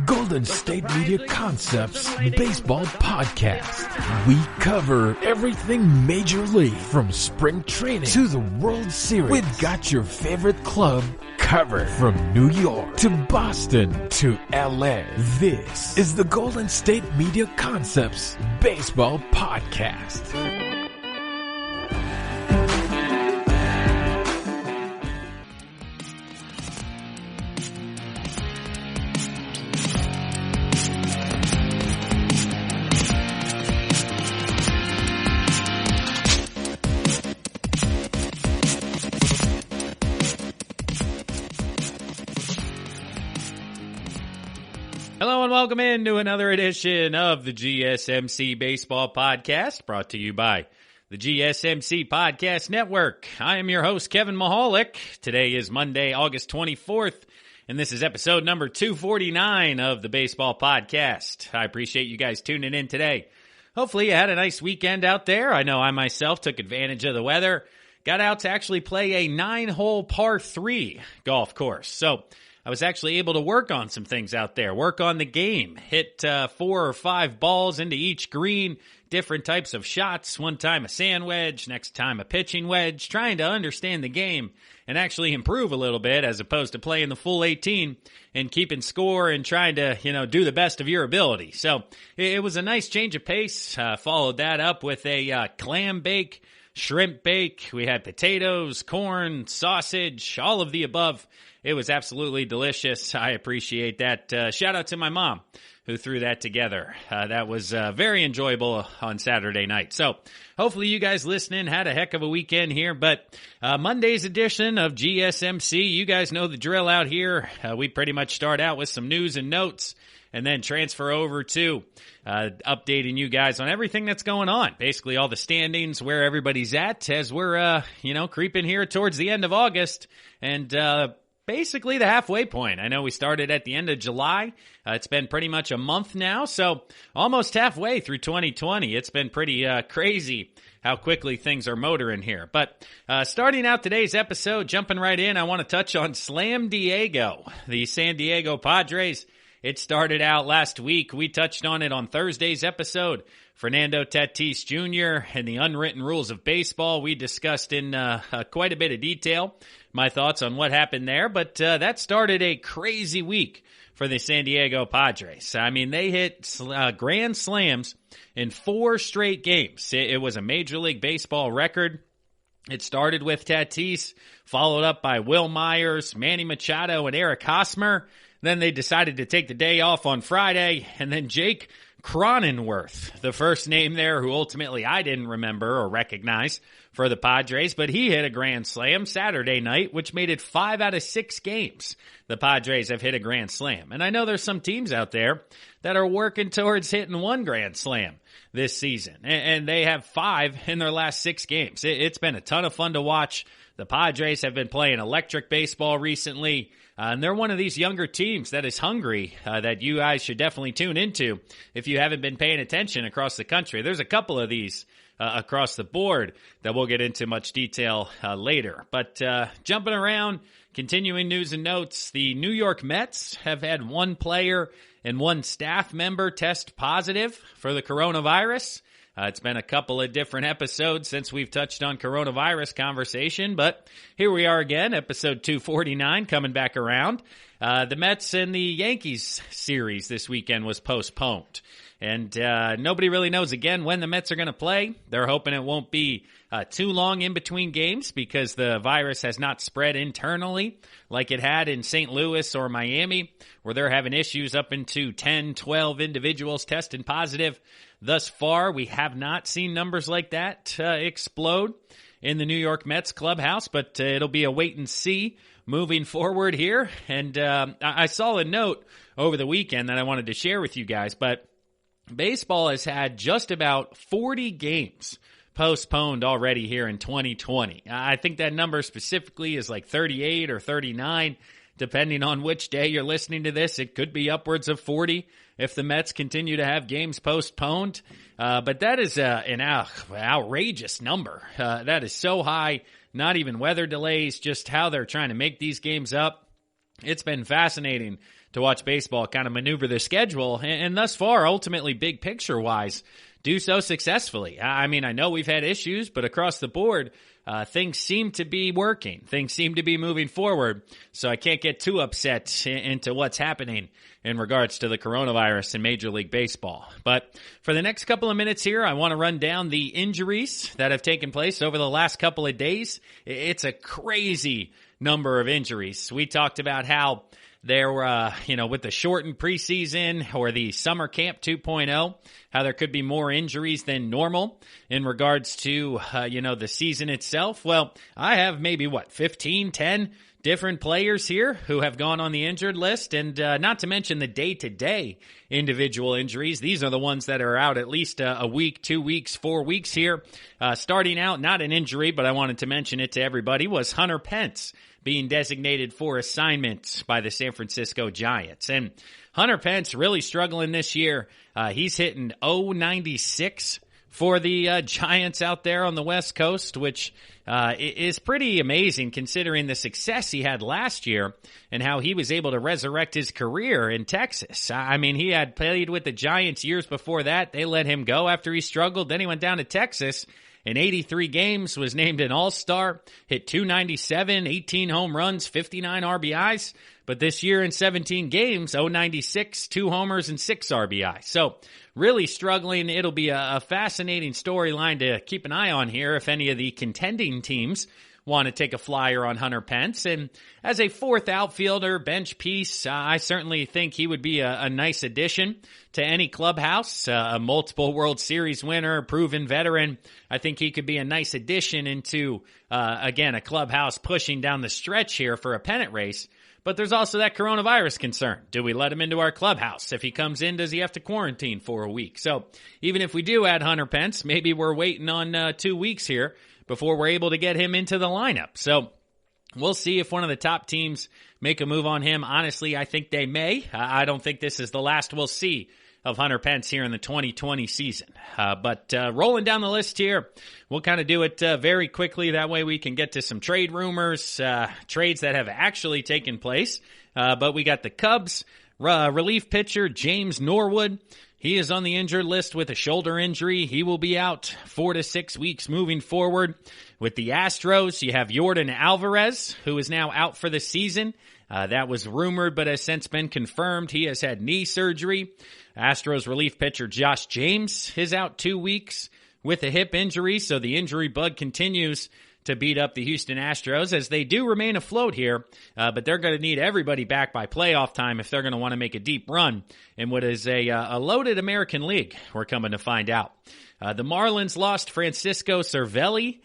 Golden State Media Concepts Baseball Podcast. We cover everything Major League, from spring training to the World Series. We've got your favorite club covered, from New York to Boston to LA. This is the Golden State Media Concepts Baseball Podcast. Hello and welcome into another edition of the GSMC Baseball Podcast, brought to you by the GSMC Podcast Network. I am your host, Kevin Mahalik. Today is Monday, August 24th, and this is episode number 249 of the Baseball Podcast. I appreciate you guys tuning in today. Hopefully you had a nice weekend out there. I know I myself took advantage of the weather. Got out to actually play a 9-hole par 3 golf course. So I was actually able to work on some things out there, work on the game, hit 4 or 5 balls into each green, different types of shots, one time a sand wedge, next time a pitching wedge, trying to understand the game and actually improve a little bit as opposed to playing the full 18 and keeping score and trying to, do the best of your ability. So it was a nice change of pace. Followed that up with a clam bake, shrimp bake. We had potatoes, corn, sausage, all of the above. It was absolutely delicious. I appreciate that. Shout out to my mom who threw that together. That was very enjoyable on Saturday night. So hopefully you guys listening had a heck of a weekend here. But Monday's edition of GSMC, you guys know the drill out here. We pretty much start out with some news and notes and then transfer over to updating you guys on everything that's going on. Basically all the standings, where everybody's at as we're, creeping here towards the end of August and basically the halfway point. I know we started at the end of July. It's been pretty much a month now, so almost halfway through 2020. It's been pretty crazy how quickly things are motoring here. But starting out today's episode, jumping right in, I want to touch on Slam Diego, the San Diego Padres. It started out last week. We touched on it on Thursday's episode. Fernando Tatis Jr. and the unwritten rules of baseball. We discussed in quite a bit of detail my thoughts on what happened there, but that started a crazy week for the San Diego Padres. I mean, they hit grand slams in 4 straight games. It was a Major League Baseball record. It started with Tatis, followed up by Will Myers, Manny Machado, and Eric Hosmer. Then they decided to take the day off on Friday, and then Jake Cronenworth, the first name there, who ultimately I didn't remember or recognize for the Padres, but he hit a grand slam Saturday night, which made it 5 out of 6 games the Padres have hit a grand slam. And I know there's some teams out there that are working towards hitting 1 grand slam this season, and they have 5 in their last 6 games. It's been a ton of fun to watch. The Padres have been playing electric baseball recently, and they're one of these younger teams that is hungry that you guys should definitely tune into if you haven't been paying attention across the country. There's a couple of these across the board that we'll get into much detail later. But jumping around, continuing news and notes, the New York Mets have had 1 player and 1 staff member test positive for the coronavirus. It's been a couple of different episodes since we've touched on coronavirus conversation, but here we are again, episode 249 coming back around. The Mets and the Yankees series this weekend was postponed, and nobody really knows again when the Mets are going to play. They're hoping it won't be too long in between games because the virus has not spread internally like it had in St. Louis or Miami, where they're having issues up into 10, 12 individuals testing positive. Thus far, we have not seen numbers like that explode in the New York Mets clubhouse, but it'll be a wait and see moving forward here. And I saw a note over the weekend that I wanted to share with you guys, but baseball has had just about 40 games postponed already here in 2020. I think that number specifically is like 38 or 39. Depending on which day you're listening to this, it could be upwards of 40 if the Mets continue to have games postponed. But that is an outrageous number. That is so high, not even weather delays, just how they're trying to make these games up. it's been fascinating to watch baseball kind of maneuver the schedule and thus far, ultimately big picture wise, do so successfully. I mean, I know we've had issues, but across the board, things seem to be working. Things seem to be moving forward. So I can't get too upset into what's happening in regards to the coronavirus in Major League Baseball. But for the next couple of minutes here, I want to run down the injuries that have taken place over the last couple of days. It's a crazy number of injuries. We talked about how there were, with the shortened preseason or the summer camp 2.0, how there could be more injuries than normal in regards to, the season itself. Well, I have maybe 10 different players here who have gone on the injured list, and not to mention the day-to-day individual injuries. These are the ones that are out at least a week, 2 weeks, 4 weeks here. Starting out, not an injury, but I wanted to mention it to everybody, was Hunter Pence being designated for assignment by the San Francisco Giants. And Hunter Pence really struggling this year. He's hitting .096 for the Giants out there on the West Coast, which is pretty amazing considering the success he had last year and how he was able to resurrect his career in Texas. I mean, he had played with the Giants years before that. They let him go after he struggled. Then he went down to Texas. In 83 games, was named an All-Star, hit .297, 18 home runs, 59 RBIs. But this year in 17 games, .096, 2 homers, and 6 RBIs. So really struggling. It'll be a fascinating storyline to keep an eye on here if any of the contending teams want to take a flyer on Hunter Pence. And as a fourth outfielder, bench piece, I certainly think he would be a nice addition to any clubhouse. A multiple World Series winner, proven veteran. I think he could be a nice addition into, again, a clubhouse pushing down the stretch here for a pennant race. But there's also that coronavirus concern. Do we let him into our clubhouse? If he comes in, does he have to quarantine for a week? So even if we do add Hunter Pence, maybe we're waiting on 2 weeks here before we're able to get him into the lineup. So we'll see if one of the top teams make a move on him. Honestly, I think they may. I don't think this is the last we'll see of Hunter Pence here in the 2020 season. But rolling down the list here, we'll kind of do it very quickly. That way we can get to some trade rumors, trades that have actually taken place. But we got the Cubs relief pitcher James Norwood. He is on the injured list with a shoulder injury. He will be out 4 to 6 weeks moving forward. With the Astros, you have Yordan Alvarez, who is now out for the season. That was rumored, but has since been confirmed. He has had knee surgery. Astros relief pitcher Josh James is out 2 weeks with a hip injury, so the injury bug continues to beat up the Houston Astros as they do remain afloat here, but they're going to need everybody back by playoff time if they're going to want to make a deep run in what is a loaded American League, we're coming to find out. The Marlins lost Francisco Cervelli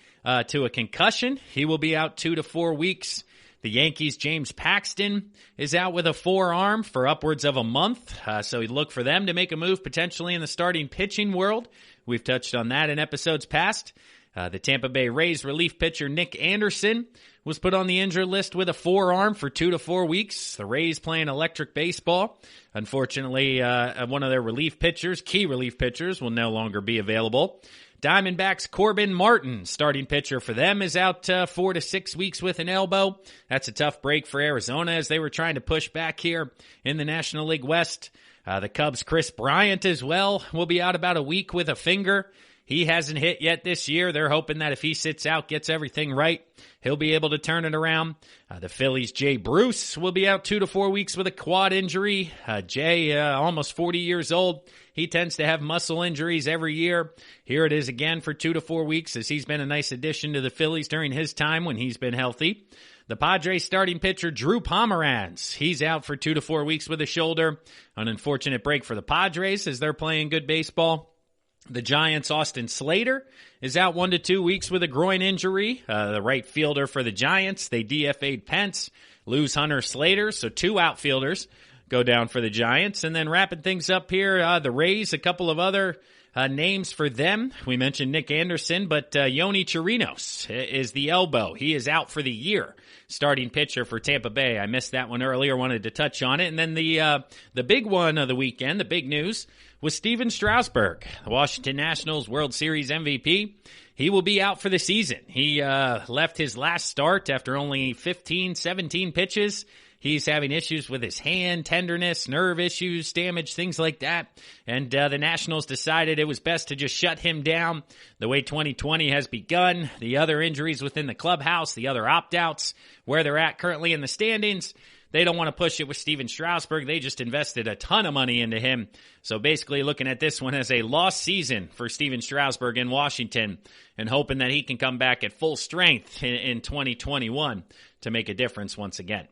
to a concussion. He will be out 2 to 4 weeks. The Yankees' James Paxton is out with a forearm for upwards of a month, so you look for them to make a move potentially in the starting pitching world. We've touched on that in episodes past. The Tampa Bay Rays relief pitcher Nick Anderson was put on the injured list with a forearm for 2 to 4 weeks. The Rays playing electric baseball. Unfortunately, one of their relief pitchers, key relief pitchers, will no longer be available. Diamondbacks' Corbin Martin, starting pitcher for them, is out 4 to 6 weeks with an elbow. That's a tough break for Arizona as they were trying to push back here in the National League West. The Cubs' Chris Bryant as well will be out about a week with a finger. He hasn't hit yet this year. They're hoping that if he sits out, gets everything right, he'll be able to turn it around. The Phillies' Jay Bruce will be out 2 to 4 weeks with a quad injury. Jay, almost 40 years old. He tends to have muscle injuries every year. Here it is again for 2 to 4 weeks as he's been a nice addition to the Phillies during his time when he's been healthy. The Padres starting pitcher Drew Pomeranz, he's out for 2 to 4 weeks with a shoulder. An unfortunate break for the Padres as they're playing good baseball. The Giants' Austin Slater is out 1 to 2 weeks with a groin injury. The right fielder for the Giants, they DFA'd Pence, lose Hunter Slater, so 2 outfielders go down for the Giants. And then wrapping things up here, the Rays, a couple of other names for them. We mentioned Nick Anderson, but Yoni Chirinos is the elbow. He is out for the year. Starting pitcher for Tampa Bay. I missed that one earlier, wanted to touch on it. And then the big one of the weekend, the big news, was Steven Strasburg, the Washington Nationals World Series MVP. He will be out for the season. He left his last start after only 15, 17 pitches. He's having issues with his hand, tenderness, nerve issues, damage, things like that. And the Nationals decided it was best to just shut him down. The way 2020 has begun, the other injuries within the clubhouse, the other opt-outs, where they're at currently in the standings, they don't want to push it with Steven Strasburg. They just invested a ton of money into him. So basically looking at this one as a lost season for Steven Strasburg in Washington and hoping that he can come back at full strength in 2021 to make a difference once again.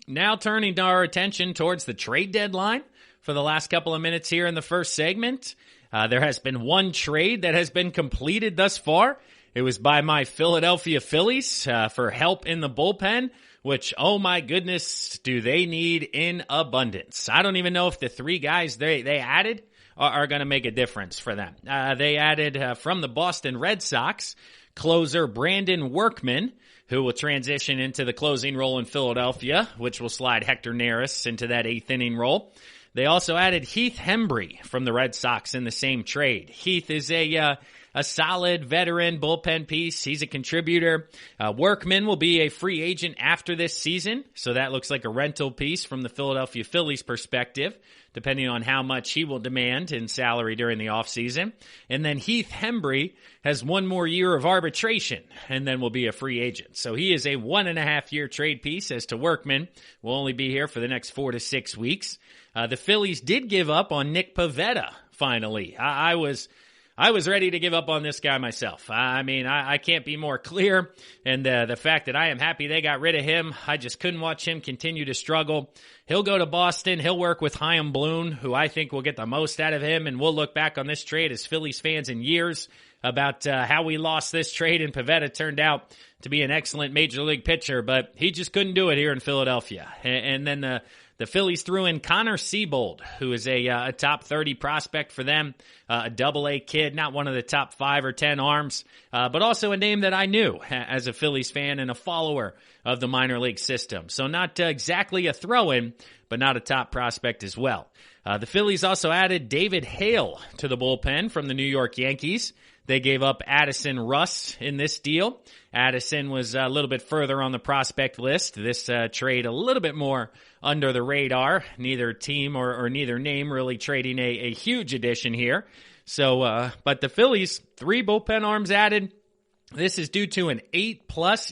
Now turning our attention towards the trade deadline for the last couple of minutes here in the first segment. There has been one trade that has been completed thus far. It was by my Philadelphia Phillies for help in the bullpen, which, oh my goodness, do they need in abundance. I don't even know if the three guys they added are going to make a difference for them. They added from the Boston Red Sox closer Brandon Workman, who will transition into the closing role in Philadelphia, which will slide Hector Neris into that eighth inning role. They also added Heath Hembree from the Red Sox in the same trade. Heath is a solid veteran bullpen piece. He's a contributor. Workman will be a free agent after this season, so that looks like a rental piece from the Philadelphia Phillies perspective, depending on how much he will demand in salary during the offseason. And then Heath Hembree has one more year of arbitration and then will be a free agent. So he is a 1.5-year trade piece. As to Workman, will only be here for the next 4 to 6 weeks. The Phillies did give up on Nick Pivetta, finally. I was ready to give up on this guy myself. I mean, I can't be more clear. And the fact that I am happy they got rid of him, I just couldn't watch him continue to struggle. He'll go to Boston. He'll work with Chaim Bloom, who I think will get the most out of him. And we'll look back on this trade as Phillies fans in years about how we lost this trade. And Pivetta turned out to be an excellent major league pitcher, but he just couldn't do it here in Philadelphia. And then the Phillies threw in Connor Siebold, who is a top 30 prospect for them, a double-A kid, not one of the top 5 or 10 arms, but also a name that I knew as a Phillies fan and a follower of the minor league system. So not exactly a throw-in, but not a top prospect as well. The Phillies also added David Hale to the bullpen from the New York Yankees. They gave up Addison Russ in this deal. Addison was a little bit further on the prospect list. This trade a little bit more under the radar. Neither team or neither name really trading a huge addition here. So, but the Phillies, 3 bullpen arms added. This is due to an 8+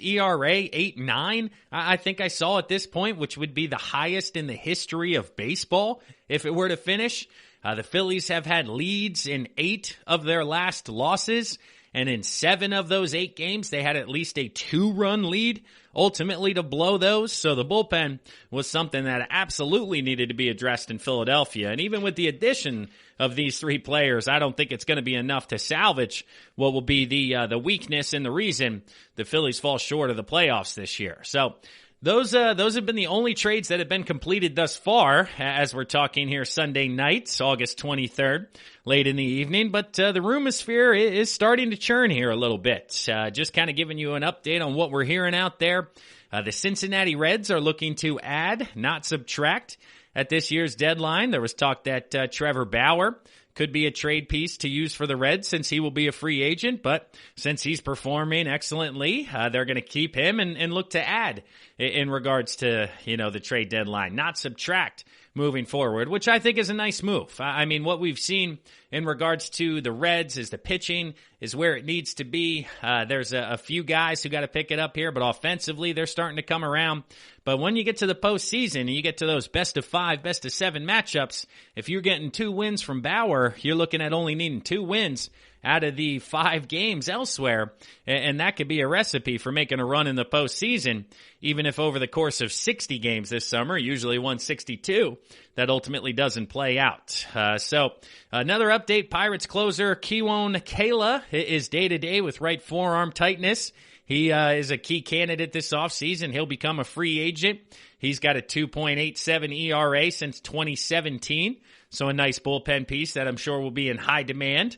ERA, 8.9. I think I saw at this point, which would be the highest in the history of baseball if it were to finish. The Phillies have had leads in 8 of their last losses, and in 7 of those 8 games, they had at least a 2-run lead, ultimately to blow those. So the bullpen was something that absolutely needed to be addressed in Philadelphia. And even with the addition of these 3 players, I don't think it's going to be enough to salvage what will be the weakness and the reason the Phillies fall short of the playoffs this year. So those have been the only trades that have been completed thus far, as we're talking here Sunday night, August 23rd, late in the evening. But the rumosphere is starting to churn here a little bit. Just kind of giving you an update on what we're hearing out there. The Cincinnati Reds are looking to add, not subtract, at this year's deadline. There was talk that Trevor Bauer could be a trade piece to use for the Reds since he will be a free agent, but since he's performing excellently, they're going to keep him and look to add in regards to, the trade deadline, not subtract moving forward, which I think is a nice move. I mean, what we've seen in regards to the Reds is the pitching is where it needs to be. There's a few guys who got to pick it up here, but offensively, they're starting to come around. But when you get to the postseason and you get to those best of 5, best of 7 matchups, if you're getting 2 wins from Bauer, you're looking at only needing 2 wins out of the 5 games elsewhere, and that could be a recipe for making a run in the postseason, even if over the course of 60 games this summer, usually 162, that ultimately doesn't play out. So another update, Pirates closer Kiwon Kala is day-to-day with right forearm tightness. He is a key candidate this offseason. He'll become a free agent. He's got a 2.87 ERA since 2017, so a nice bullpen piece that I'm sure will be in high demand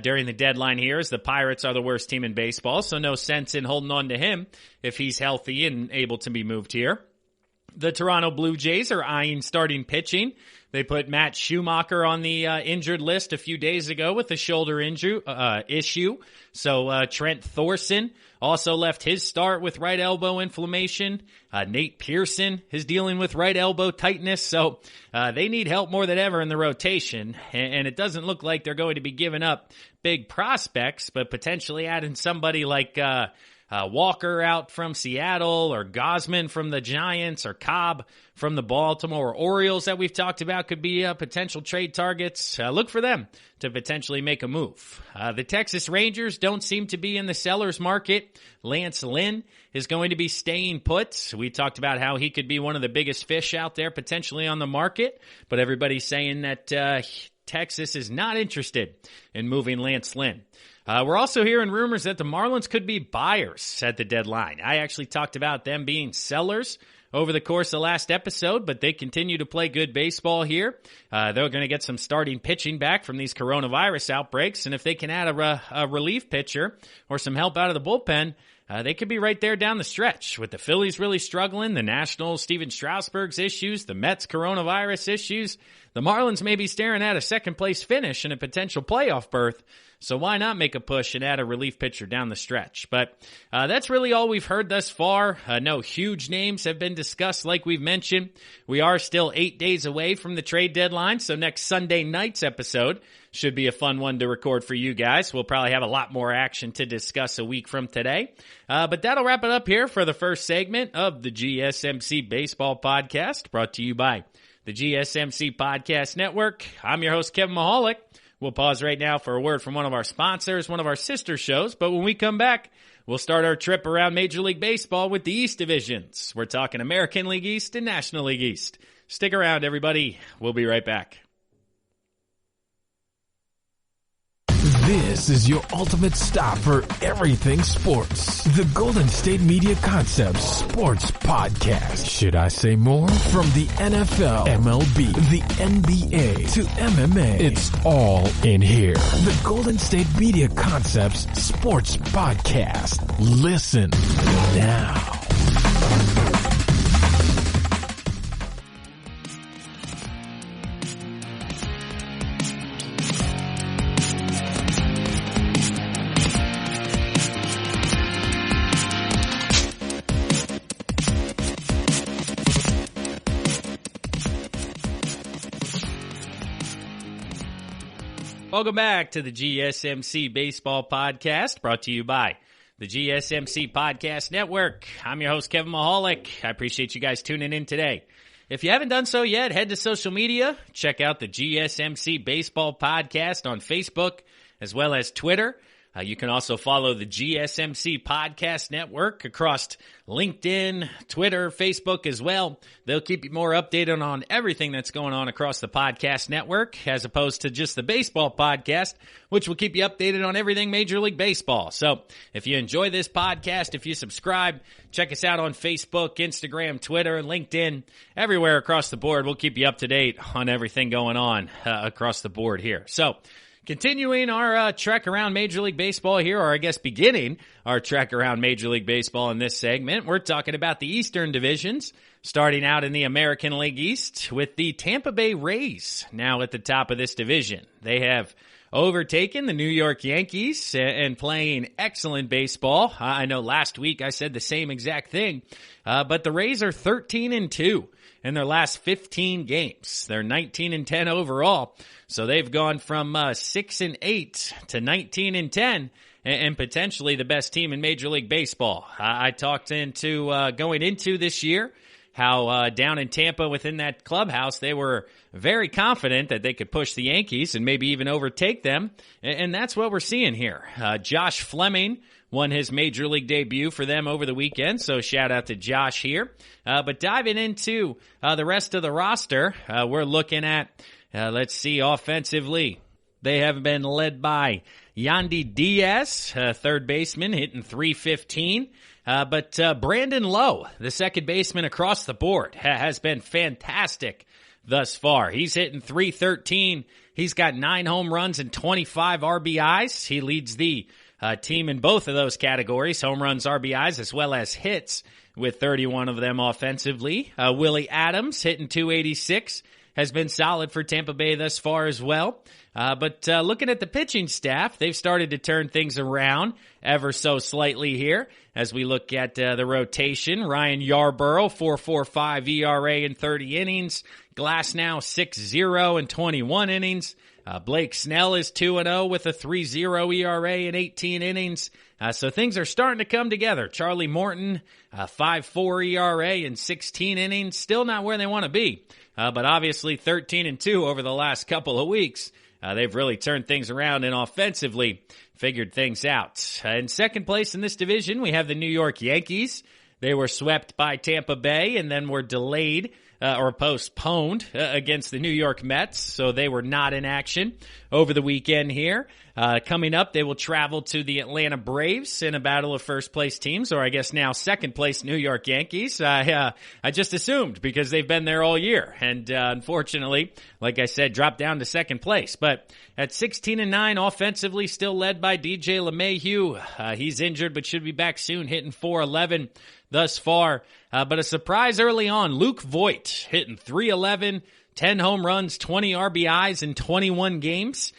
during the deadline here, as the Pirates are the worst team in baseball, so no sense in holding on to him if he's healthy and able to be moved here. The Toronto Blue Jays are eyeing starting pitching. They put Matt Schumacher on the injured list a few days ago with a shoulder issue. So Trent Thorson also left his start with right elbow inflammation. Nate Pearson is dealing with right elbow tightness. So they need help more than ever in the rotation. And it doesn't look like they're going to be giving up big prospects, but potentially adding somebody like Walker out from Seattle, or Gosman from the Giants, or Cobb from the Baltimore Orioles that we've talked about could be potential trade targets. Look for them to potentially make a move. The Texas Rangers don't seem to be in the seller's market. Lance Lynn is going to be staying put. We talked about how he could be one of the biggest fish out there potentially on the market, but everybody's saying that Texas is not interested in moving Lance Lynn. We're also hearing rumors that the Marlins could be buyers at the deadline. I actually talked about them being sellers over the course of last episode, but they continue to play good baseball here. They're going to get some starting pitching back from these coronavirus outbreaks, and if they can add a relief pitcher or some help out of the bullpen, they could be right there down the stretch. With the Phillies really struggling, the Nationals, Steven Strasburg's issues, the Mets coronavirus issues, the Marlins may be staring at a second-place finish and a potential playoff berth. So why not make a push and add a relief pitcher down the stretch? But that's really all we've heard thus far. No huge names have been discussed like we've mentioned. We are still 8 days away from the trade deadline, so next Sunday night's episode should be a fun one to record for you guys. We'll probably have a lot more action to discuss a week from today. But that'll wrap it up here for the first segment of the GSMC Baseball Podcast, brought to you by the GSMC Podcast Network. I'm your host, Kevin Mahalik. We'll pause right now for a word from one of our sponsors, one of our sister shows. But when we come back, we'll start our trip around Major League Baseball with the East Divisions. We're talking American League East and National League East. Stick around, everybody. We'll be right back. This is your ultimate stop for everything sports. The Golden State Media Concepts Sports Podcast. Should I say more? From the NFL, MLB, the NBA to MMA, it's all in here. The Golden State Media Concepts Sports Podcast. Listen now. Welcome back to the GSMC Baseball Podcast, brought to you by the GSMC Podcast Network. I'm your host, Kevin Mahalik. I appreciate you guys tuning in today. If you haven't done so yet, head to social media. Check out the GSMC Baseball Podcast on Facebook as well as Twitter. You can also follow the GSMC Podcast Network across LinkedIn, Twitter, Facebook as well. They'll keep you more updated on everything that's going on across the podcast network, as opposed to just the baseball podcast, which will keep you updated on everything Major League Baseball. So if you enjoy this podcast, if you subscribe, check us out on Facebook, Instagram, Twitter, LinkedIn, everywhere across the board. We'll keep you up to date on everything going on across the board here. So continuing our trek around Major League Baseball here, or I guess beginning our trek around Major League Baseball in this segment, we're talking about the Eastern divisions, starting out in the American League East with the Tampa Bay Rays now at the top of this division. They have overtaken the New York Yankees and playing excellent baseball. I know last week I said the same exact thing, but the Rays are 13-2 in their last 15 games. They're 19-10 overall. So they've gone from 6-8 to 19-10 and potentially the best team in Major League Baseball. I talked into going into this year how down in Tampa within that clubhouse they were very confident that they could push the Yankees and maybe even overtake them. And that's what we're seeing here. Josh Fleming won his Major League debut for them over the weekend, so shout out to Josh here. But diving into the rest of the roster, we're looking at, let's see, offensively. They have been led by Yandy Diaz, third baseman, hitting .315. But Brandon Lowe, the second baseman across the board, has been fantastic thus far. He's hitting .313. He's got 9 home runs and 25 RBIs. He leads the team in both of those categories, home runs, RBIs, as well as hits, with 31 of them offensively. Willie Adams hitting .286 has been solid for Tampa Bay thus far as well. But looking at the pitching staff, they've started to turn things around ever so slightly here. As we look at the rotation, Ryan Yarborough, 4.45 ERA in 30 innings. Glasnow, 6.0 in 21 innings. Blake Snell is 2-0 with a 3.0 ERA in 18 innings. So things are starting to come together. Charlie Morton, 5.4 ERA in 16 innings. Still not where they want to be. But obviously 13-2 over the last couple of weeks. They've really turned things around and offensively figured things out. In second place in this division, we have the New York Yankees. They were swept by Tampa Bay and then were delayed or postponed against the New York Mets, so they were not in action over the weekend here. Coming up, they will travel to the Atlanta Braves in a battle of first-place teams, or I guess now second-place New York Yankees. I just assumed because they've been there all year, and unfortunately, like I said, dropped down to second place. But at 16-9 offensively, still led by DJ LeMahieu. He's injured but should be back soon, hitting .411 thus far. But a surprise early on, Luke Voit hitting .311, 10 home runs, 20 RBIs in 21 games.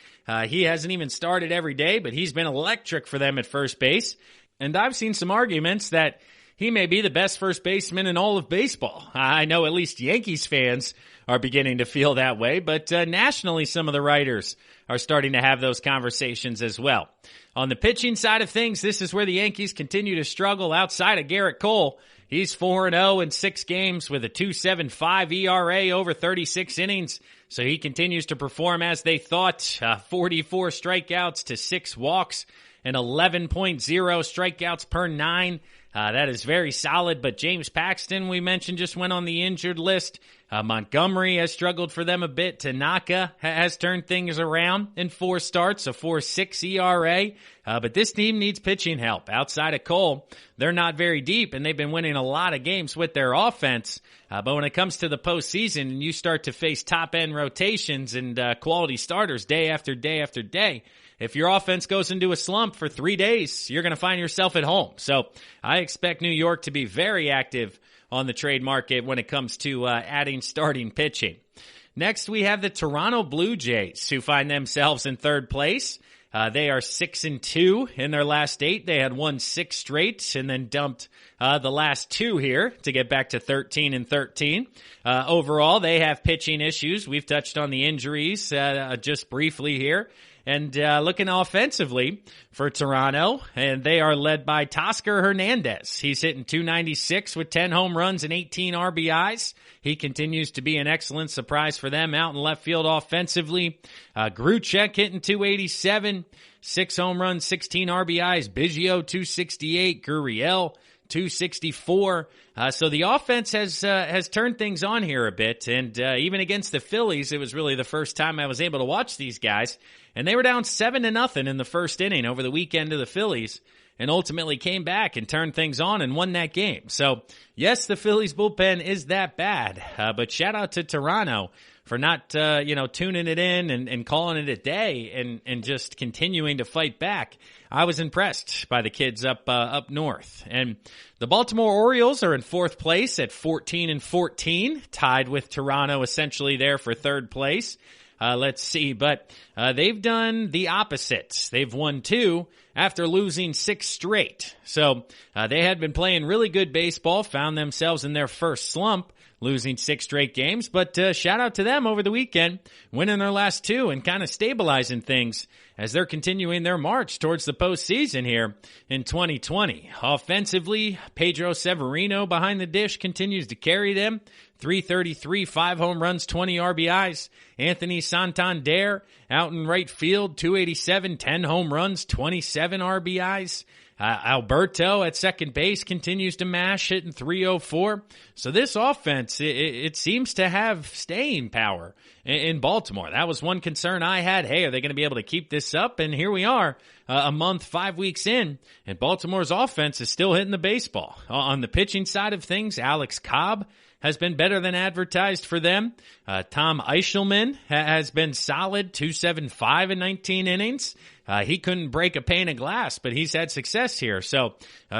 He hasn't even started every day, but he's been electric for them at first base. And I've seen some arguments that he may be the best first baseman in all of baseball. I know at least Yankees fans are beginning to feel that way, but nationally some of the writers are starting to have those conversations as well. On the pitching side of things, this is where the Yankees continue to struggle outside of Garrett Cole. He's 4-0 in 6 games with a 2.75 ERA over 36 innings. So he continues to perform as they thought. 44 strikeouts to 6 walks and 11.0 strikeouts per 9. That is very solid, but James Paxton, we mentioned, just went on the injured list. Montgomery has struggled for them a bit. Tanaka has turned things around in 4 starts, a 4.6 ERA. But this team needs pitching help. Outside of Cole, they're not very deep, and they've been winning a lot of games with their offense. But when it comes to the postseason and you start to face top-end rotations and quality starters day after day after day, if your offense goes into a slump for 3 days, you're going to find yourself at home. So I expect New York to be very active on the trade market when it comes to adding starting pitching. Next, we have the Toronto Blue Jays, who find themselves in third place. They are 6-2 in their last 8. They had won 6 straight and then dumped the last 2 here to get back to 13-13. Overall, they have pitching issues. We've touched on the injuries just briefly here. And looking offensively for Toronto, and they are led by Teoscar Hernandez. He's hitting .296 with 10 home runs and 18 RBIs. He continues to be an excellent surprise for them out in left field offensively. Gruchek hitting .287, 6 home runs, 16 RBIs. Biggio .268, Gurriel .264. So the offense has turned things on here a bit, and even against the Phillies, it was really the first time I was able to watch these guys. And they were down 7-0 in the first inning over the weekend to the Phillies and ultimately came back and turned things on and won that game. So, yes, the Phillies bullpen is that bad, but shout out to Toronto for not, tuning it in and calling it a day and just continuing to fight back. I was impressed by the kids up north. And the Baltimore Orioles are in 4th place at 14-14, tied with Toronto essentially there for 3rd place. Let's see, but they've done the opposite. They've won 2 after losing 6 straight. So they had been playing really good baseball, found themselves in their first slump, losing 6 straight games. But shout out to them over the weekend, winning their last 2 and kind of stabilizing things as they're continuing their march towards the postseason here in 2020. Offensively, Pedro Severino behind the dish continues to carry them. 333, 5 home runs, 20 RBIs. Anthony Santander out in right field, 287, 10 home runs, 27 RBIs. Alberto at second base continues to mash, hitting .304. So this offense, it seems to have staying power in Baltimore. That was one concern I had. Hey, are they going to be able to keep this up? And here we are, a month, 5 weeks in, and Baltimore's offense is still hitting the baseball. On the pitching side of things, Alex Cobb has been better than advertised for them. Tom Eichelman has been solid, 2.75 in 19 innings. He couldn't break a pane of glass, but he's had success here. So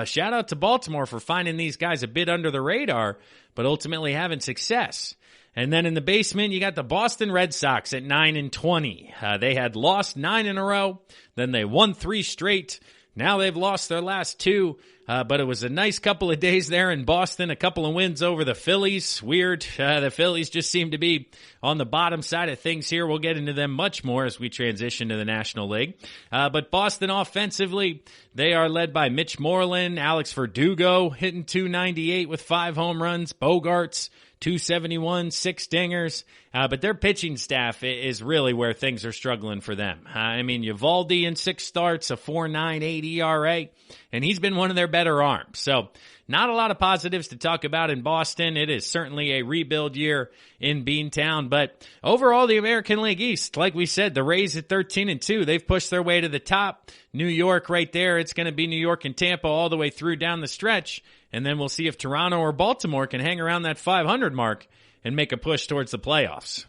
shout out to Baltimore for finding these guys a bit under the radar, but ultimately having success. And then in the basement, you got the Boston Red Sox at 9-20. They had lost 9 in a row. Then they won 3 straight. Now they've lost their last 2. But it was a nice couple of days there in Boston. A couple of wins over the Phillies. Weird. The Phillies just seem to be on the bottom side of things here. We'll get into them much more as we transition to the National League. But Boston offensively, they are led by Mitch Moreland, Alex Verdugo hitting .298 with 5 home runs. Bogarts, .271, 6 dingers. But their pitching staff is really where things are struggling for them. I mean, Eovaldi in 6 starts, a 4.98 ERA, and he's been one of their better arms. So not a lot of positives to talk about in Boston. It is certainly a rebuild year in Beantown. But overall, the American League East, like we said, the Rays at 13-2, they've pushed their way to the top. New York right there. It's going to be New York and Tampa all the way through down the stretch. And then we'll see if Toronto or Baltimore can hang around that 500 mark and make a push towards the playoffs.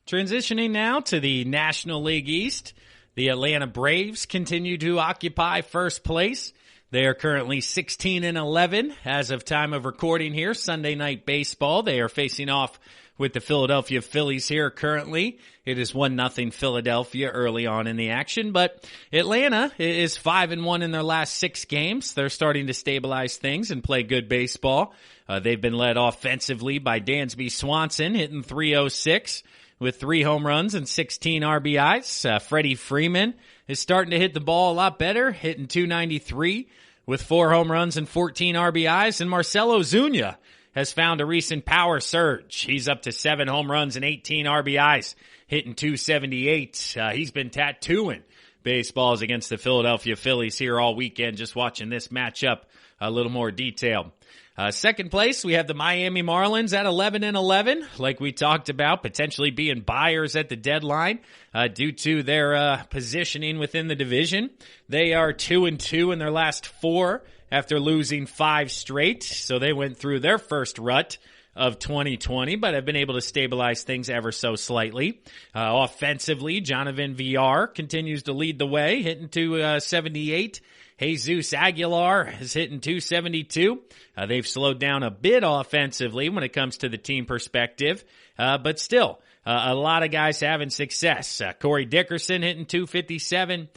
Transitioning now to the National League East, the Atlanta Braves continue to occupy first place. They are currently 16-11 as of time of recording here, Sunday Night Baseball. They are facing off with the Philadelphia Phillies here currently. It is 1-0 Philadelphia early on in the action, but Atlanta is 5-1 in their last 6 games. They're starting to stabilize things and play good baseball. They've been led offensively by Dansby Swanson, hitting .306 with 3 home runs and 16 RBIs. Freddie Freeman is starting to hit the ball a lot better, hitting .293 with 4 home runs and 14 RBIs. And Marcelo Zuna has found a recent power surge. He's up to 7 home runs and 18 RBIs, hitting .278. He's been tattooing baseballs against the Philadelphia Phillies here all weekend, just watching this matchup a little more detailed. Second place, we have the Miami Marlins at 11-11, like we talked about, potentially being buyers at the deadline due to their positioning within the division. They are 2-2 in their last 4 after losing 5 straight, so they went through their first rut of 2020, but have been able to stabilize things ever so slightly. Offensively, Jonathan Villar continues to lead the way, hitting .278. Jesus Aguilar is hitting .272. They've slowed down a bit offensively when it comes to the team perspective, but still, a lot of guys having success. Corey Dickerson hitting .257.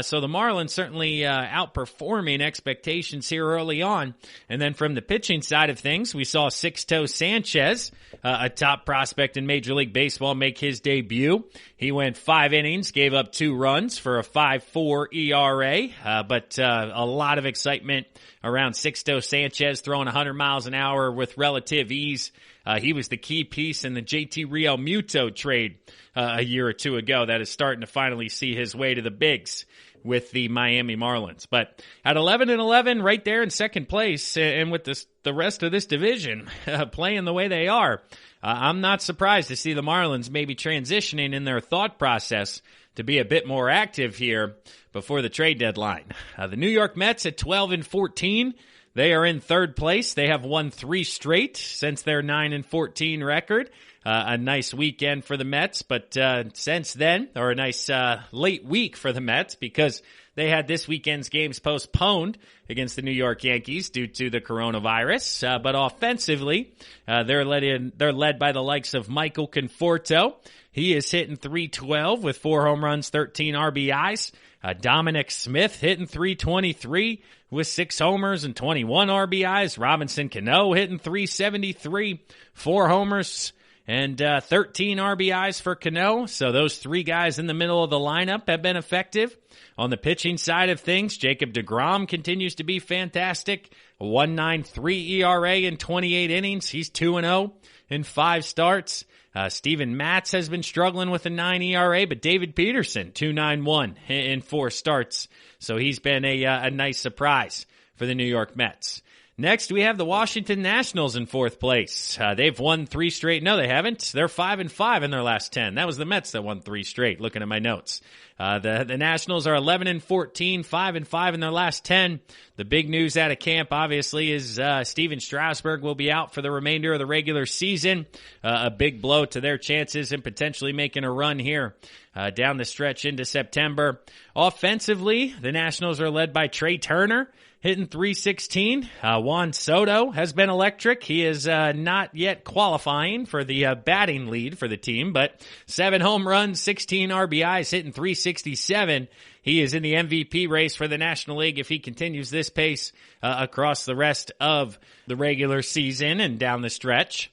So the Marlins certainly outperforming expectations here early on. And then from the pitching side of things, we saw Sixto Sanchez, a top prospect in Major League Baseball, make his debut. He went 5 innings, gave up 2 runs for a 5.4 ERA, but a lot of excitement around Sixto Sanchez throwing 100 miles an hour with relative ease. He was the key piece in the JT Realmuto trade a year or 2 ago that is starting to finally see his way to the bigs with the Miami Marlins. But at 11-11, right there in second place, and with the rest of this division playing the way they are, I'm not surprised to see the Marlins maybe transitioning in their thought process to be a bit more active here before the trade deadline. The New York Mets at 12-14. They are in third place. They have won 3 straight since their 9-14 record. A nice weekend for the Mets, but since then, or a nice late week for the Mets, because they had this weekend's games postponed against the New York Yankees due to the coronavirus. But offensively, they're led by the likes of Michael Conforto. He is hitting .312 with 4 home runs, 13 RBIs. Dominic Smith hitting .323 with 6 homers and 21 RBIs. Robinson Cano hitting .373, 4 homers and 13 RBIs for Cano. So those 3 guys in the middle of the lineup have been effective. On the pitching side of things, Jacob deGrom continues to be fantastic. 1.93 ERA in 28 innings. He's 2-0 in 5 starts. Steven Matz has been struggling with a 9 ERA, but David Peterson, 2.91 in 4 starts. So he's been a nice surprise for the New York Mets. Next, we have the Washington Nationals in fourth place. They've won 3 straight. No, they haven't. They're 5-5 in their last 10. That was the Mets that won 3 straight, looking at my notes. The Nationals are 11-14, 5-5 in their last 10. The big news out of camp, obviously, is Steven Strasburg will be out for the remainder of the regular season. A big blow to their chances in potentially making a run here down the stretch into September. Offensively, the Nationals are led by Trey Turner, hitting .316. Juan Soto has been electric. He is not yet qualifying for the batting lead for the team, but 7 home runs, 16 RBIs, hitting .367. He is in the MVP race for the National League if he continues this pace across the rest of the regular season and down the stretch.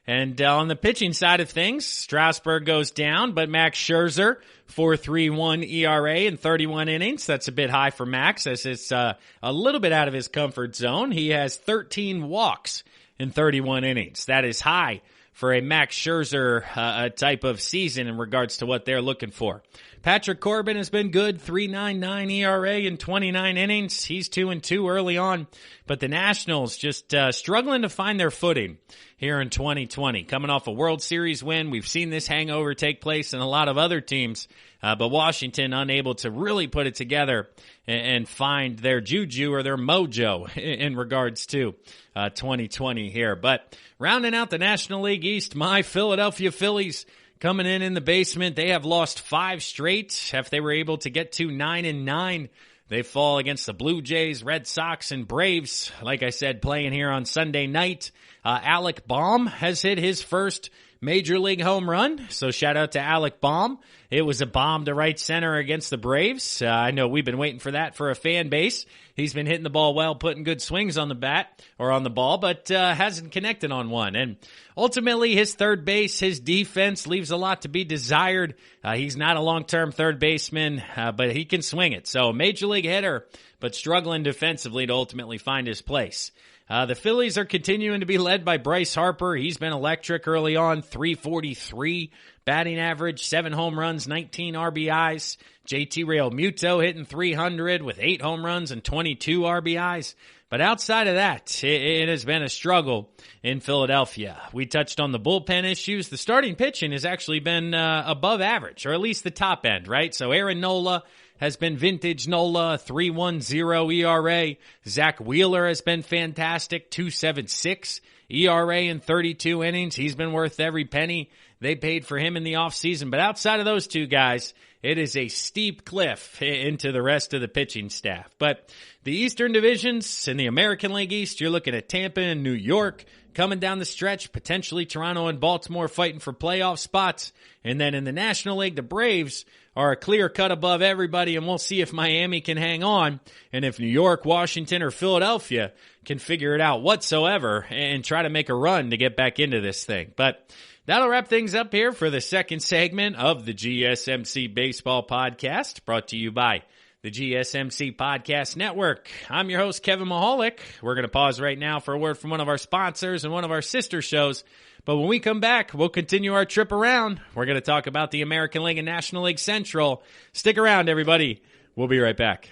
And on the pitching side of things, Strasburg goes down, but Max Scherzer, 4.31 ERA in 31 innings. That's a bit high for Max, as it's a little bit out of his comfort zone. He has 13 walks in 31 innings. That is high for a Max Scherzer type of season in regards to what they're looking for. Patrick Corbin has been good, 3.99 ERA in 29 innings. He's 2-2 early on, but the Nationals just struggling to find their footing here in 2020. Coming off a World Series win, we've seen this hangover take place in a lot of other teams, but Washington unable to really put it together and find their juju or their mojo in regards to 2020 here. But rounding out the National League East, my Philadelphia Phillies coming in the basement. They have lost 5 straight. If they were able to get to 9-9, they fall against the Blue Jays, Red Sox, and Braves. Like I said, playing here on Sunday night. Alec Baum has hit his first Major League home run, so shout out to Alec Baum. It was a bomb to right center against the Braves. I know we've been waiting for that for a fan base. He's been hitting the ball well, putting good swings on the bat or on the ball, but hasn't connected on one. And ultimately, his third base, his defense leaves a lot to be desired. He's not a long-term third baseman, but he can swing it. So Major League hitter, but struggling defensively to ultimately find his place. The Phillies are continuing to be led by Bryce Harper. He's been electric early on, 343 batting average, 7 home runs, 19 RBIs. JT Realmuto hitting .300 with 8 home runs and 22 RBIs. But outside of that, it has been a struggle in Philadelphia. We touched on the bullpen issues. The starting pitching has actually been above average, or at least the top end, right? So Aaron Nola has been vintage Nola, 3.10 ERA. Zach Wheeler has been fantastic, 2.76 ERA in 32 innings. He's been worth every penny they paid for him in the offseason. But outside of those two guys, it is a steep cliff into the rest of the pitching staff. But the Eastern divisions in the American League East, you're looking at Tampa and New York coming down the stretch, potentially Toronto and Baltimore fighting for playoff spots. And then in the National League, the Braves are a clear cut above everybody, and we'll see if Miami can hang on and if New York, Washington, or Philadelphia can figure it out whatsoever and try to make a run to get back into this thing. But that'll wrap things up here for the second segment of the GSMC Baseball Podcast, brought to you by the GSMC Podcast Network. I'm your host, Kevin Mahalik. We're going to pause right now for a word from one of our sponsors and one of our sister shows. But when we come back, we'll continue our trip around. We're going to talk about the American League and National League Central. Stick around, everybody. We'll be right back.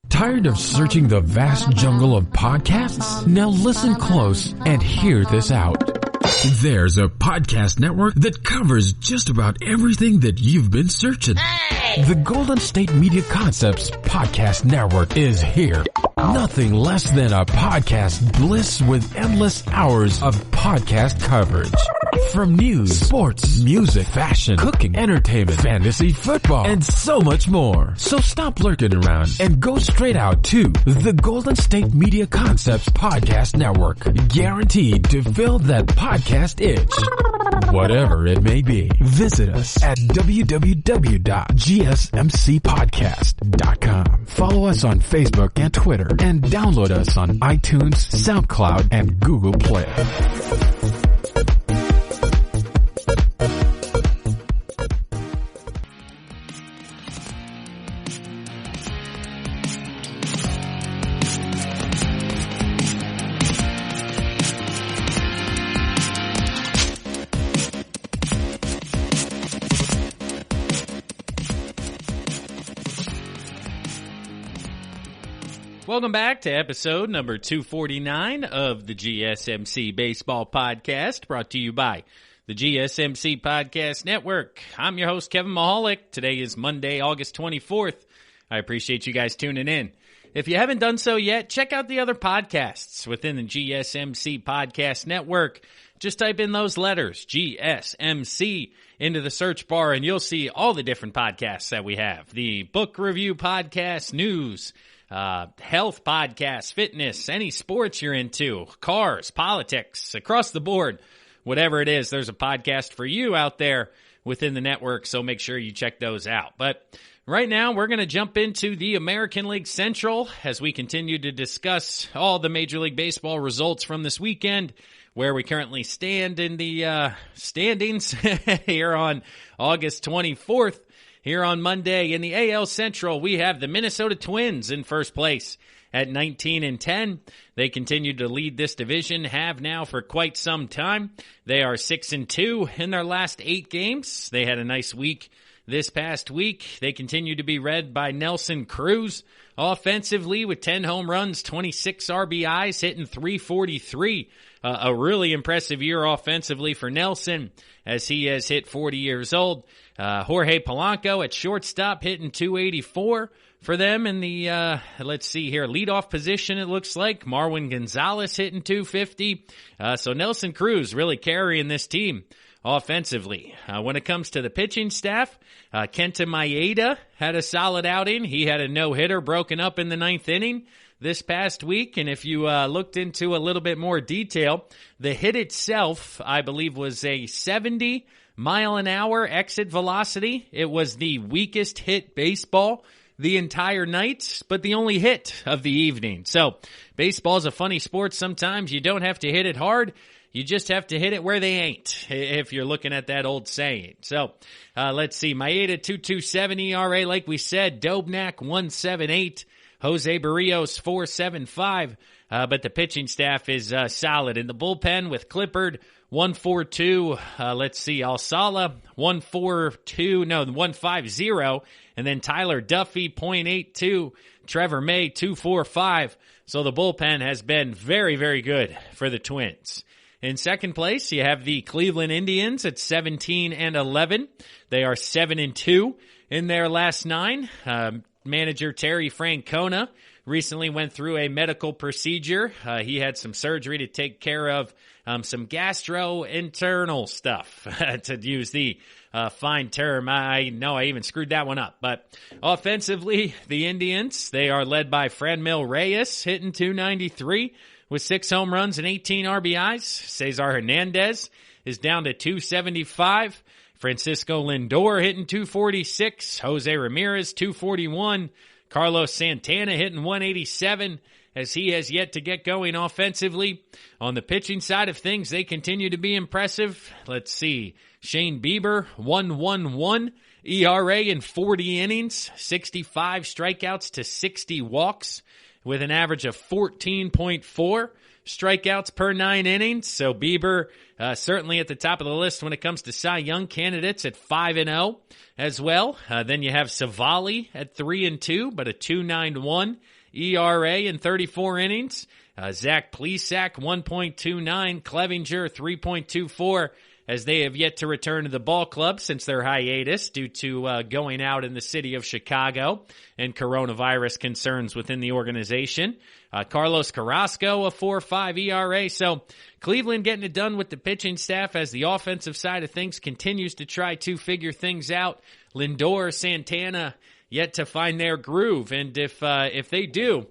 Tired of searching the vast jungle of podcasts? Now listen close and hear this out. There's a podcast network that covers just about everything that you've been searching. Hey! The Golden State Media Concepts Podcast Network is here. Nothing less than a podcast bliss with endless hours of podcast coverage. From news, sports, music, fashion, cooking, entertainment, fantasy, football, and so much more. So stop lurking around and go straight out to the Golden State Media Concepts Podcast Network. Guaranteed to fill that podcast itch. Whatever it may be. Visit us at www.gsmcpodcast.com. Follow us on Facebook and Twitter, and download us on iTunes, SoundCloud, and Google Play. Welcome back to episode number 249 of the GSMC Baseball Podcast, brought to you by the GSMC Podcast Network. I'm your host, Kevin Mahalik. Today is Monday, August 24th. I appreciate you guys tuning in. If you haven't done so yet, check out the other podcasts within the GSMC Podcast Network. Just type in those letters, GSMC, into the search bar, and you'll see all the different podcasts that we have. The book review podcast, news, health podcasts, fitness, any sports you're into, cars, politics, across the board, whatever it is, there's a podcast for you out there within the network, so make sure you check those out. But right now, we're going to jump into the American League Central as we continue to discuss all the Major League Baseball results from this weekend, where we currently stand in the standings here on August 24th. Here on Monday in the AL Central, we have the Minnesota Twins in first place at 19-10. They continue to lead this division, have now for quite some time. They are 6-2 in their last 8 games. They had a nice week this past week. They continue to be led by Nelson Cruz offensively with 10 home runs, 26 RBIs, hitting .343. A really impressive year offensively for Nelson as he has hit 40 years old. Jorge Polanco at shortstop hitting .284 for them in the, let's see here, leadoff position it looks like. Marwin Gonzalez hitting .250. So Nelson Cruz really carrying this team offensively. When it comes to the pitching staff, Kenta Maeda had a solid outing. He had a no-hitter broken up in the 9th inning this past week, and if you looked into a little bit more detail, the hit itself, I believe, was a 70-mile-an-hour exit velocity. It was the weakest hit baseball the entire night, but the only hit of the evening. So, baseball's a funny sport sometimes. You don't have to hit it hard. You just have to hit it where they ain't, if you're looking at that old saying. So, let's see. Maeda, 2.27 ERA, like we said. Dobnak, 1.78. Jose Barrios, 4.75. But the pitching staff is solid. In the bullpen with Clippard, 1.42. Let's see. Alsala, 1.50. And then Tyler Duffy, 0.82. Trevor May, 2.45. So the bullpen has been very, very good for the Twins. In second place, you have the Cleveland Indians at 17-11. They are 7-2 in their last 9. Manager Terry Francona recently went through a medical procedure. He had some surgery to take care of some gastrointestinal stuff, to use the fine term. I know I even screwed that one up. But offensively, the Indians, they are led by Franmil Reyes, hitting .293 with 6 home runs and 18 RBIs. Cesar Hernandez is down to .275. Francisco Lindor hitting .246. Jose Ramirez, .241. Carlos Santana hitting .187 as he has yet to get going offensively. On the pitching side of things, they continue to be impressive. Let's see. Shane Bieber, 1.11 ERA in 40 innings, 65 strikeouts to 60 walks with an average of 14.4 strikeouts per 9 innings. So Bieber certainly at the top of the list when it comes to Cy Young candidates at 5-0 as well. Then you have Savali at 3-2, but a 2.91 ERA in 34 innings. Zach Plesac, 1.29. Clevinger, 3.24. As they have yet to return to the ball club since their hiatus due to going out in the city of Chicago and coronavirus concerns within the organization. Carlos Carrasco, a 4.5 ERA. So Cleveland getting it done with the pitching staff as the offensive side of things continues to try to figure things out. Lindor, Santana yet to find their groove. And if they do,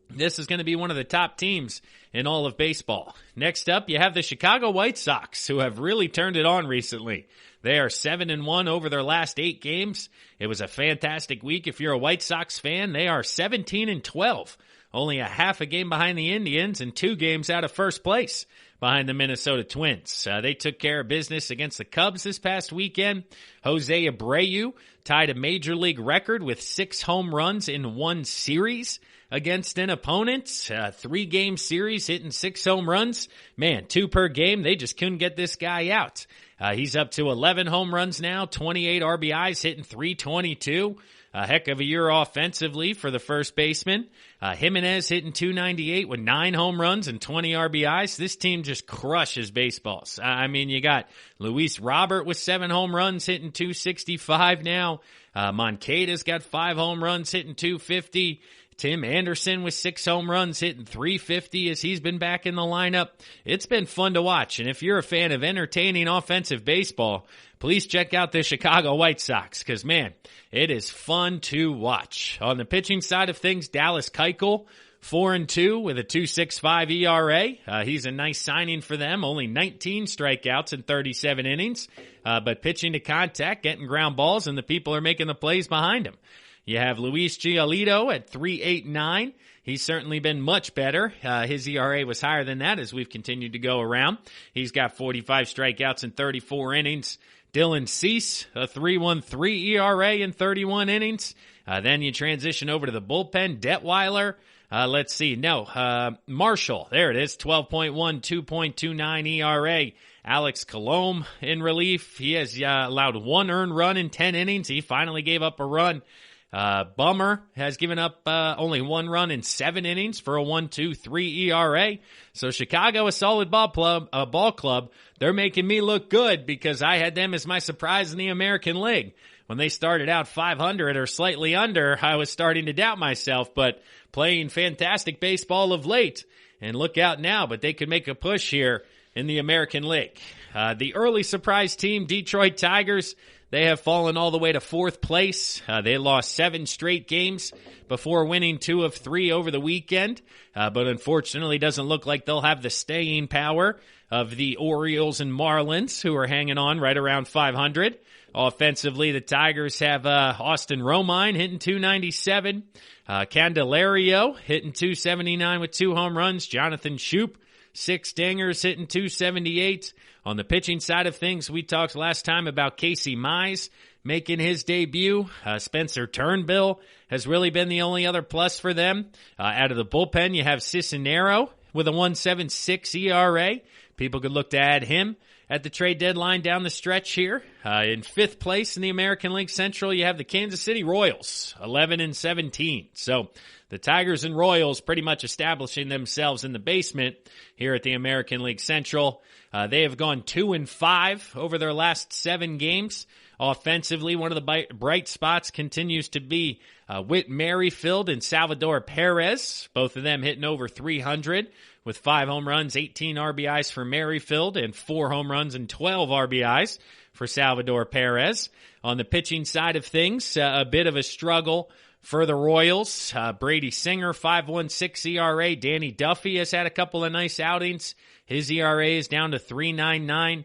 this is going to be one of the top teams in all of baseball. Next up, you have the Chicago White Sox, who have really turned it on recently. They are 7-1 over their last 8 games. It was a fantastic week. If you're a White Sox fan, they are 17-12. Only a half a game behind the Indians and 2 games out of first place behind the Minnesota Twins. They took care of business against the Cubs this past weekend. Jose Abreu tied a major league record with 6 home runs in 1 series against an opponent. 3-game series, hitting 6 home runs. Man, 2 per game. They just couldn't get this guy out. He's up to 11 home runs now, 28 RBIs, hitting .322. A heck of a year offensively for the first baseman. Jimenez hitting .298 with 9 home runs and 20 RBIs. This team just crushes baseballs. I mean, you got Luis Robert with 7 home runs hitting .265 now. Moncada's got 5 home runs hitting .250. Tim Anderson with 6 home runs hitting .350 as he's been back in the lineup. It's been fun to watch. And if you're a fan of entertaining offensive baseball, please check out the Chicago White Sox because, man, it is fun to watch. On the pitching side of things, Dallas Keuchel, 4-2 with a 2.65 ERA. He's a nice signing for them. Only 19 strikeouts in 37 innings. But pitching to contact, getting ground balls, and the people are making the plays behind him. You have Luis Giolito at 3.89. He's certainly been much better. His ERA was higher than that as we've continued to go around. He's got 45 strikeouts in 34 innings. Dylan Cease, a 3.13 ERA in 31 innings. Then you transition over to the bullpen. Detweiler, let's see. Marshall, there it is, 12.1, 2.29 ERA. Alex Colomb in relief. He has allowed 1 earned run in 10 innings. He finally gave up a run. Bummer has given up only 1 run in 7 innings for a 1.23 ERA. So Chicago, a solid ball club. They're making me look good because I had them as my surprise in the American League. When they started out 500 or slightly under, I was starting to doubt myself, but playing fantastic baseball of late. And look out now, but they could make a push here in the American League. The early surprise team, Detroit Tigers, they have fallen all the way to 4th place. They lost 7 straight games before winning 2 of 3 over the weekend. But unfortunately, doesn't look like they'll have the staying power of the Orioles and Marlins, who are hanging on right around 500. Offensively, the Tigers have Austin Romine hitting .297. Candelario hitting .279 with 2 home runs. Jonathan Shoup, 6 dingers hitting .278. On the pitching side of things, we talked last time about Casey Mize making his debut. Spencer Turnbull has really been the only other plus for them. Out of the bullpen, you have Cisnero with a 1.76 ERA. People could look to add him at the trade deadline down the stretch here. In 5th place in the American League Central, you have the Kansas City Royals, 11-17. So the Tigers and Royals pretty much establishing themselves in the basement here at the American League Central. They have gone 2-5 over their last 7 games. Offensively, one of the bright spots continues to be Whit Merrifield and Salvador Perez, both of them hitting over 300 with 5 home runs, 18 RBIs for Merrifield, and 4 home runs and 12 RBIs for Salvador Perez. On the pitching side of things, a bit of a struggle for the Royals. Brady Singer, 5.16 ERA. Danny Duffy has had a couple of nice outings. His ERA is down to 3.99.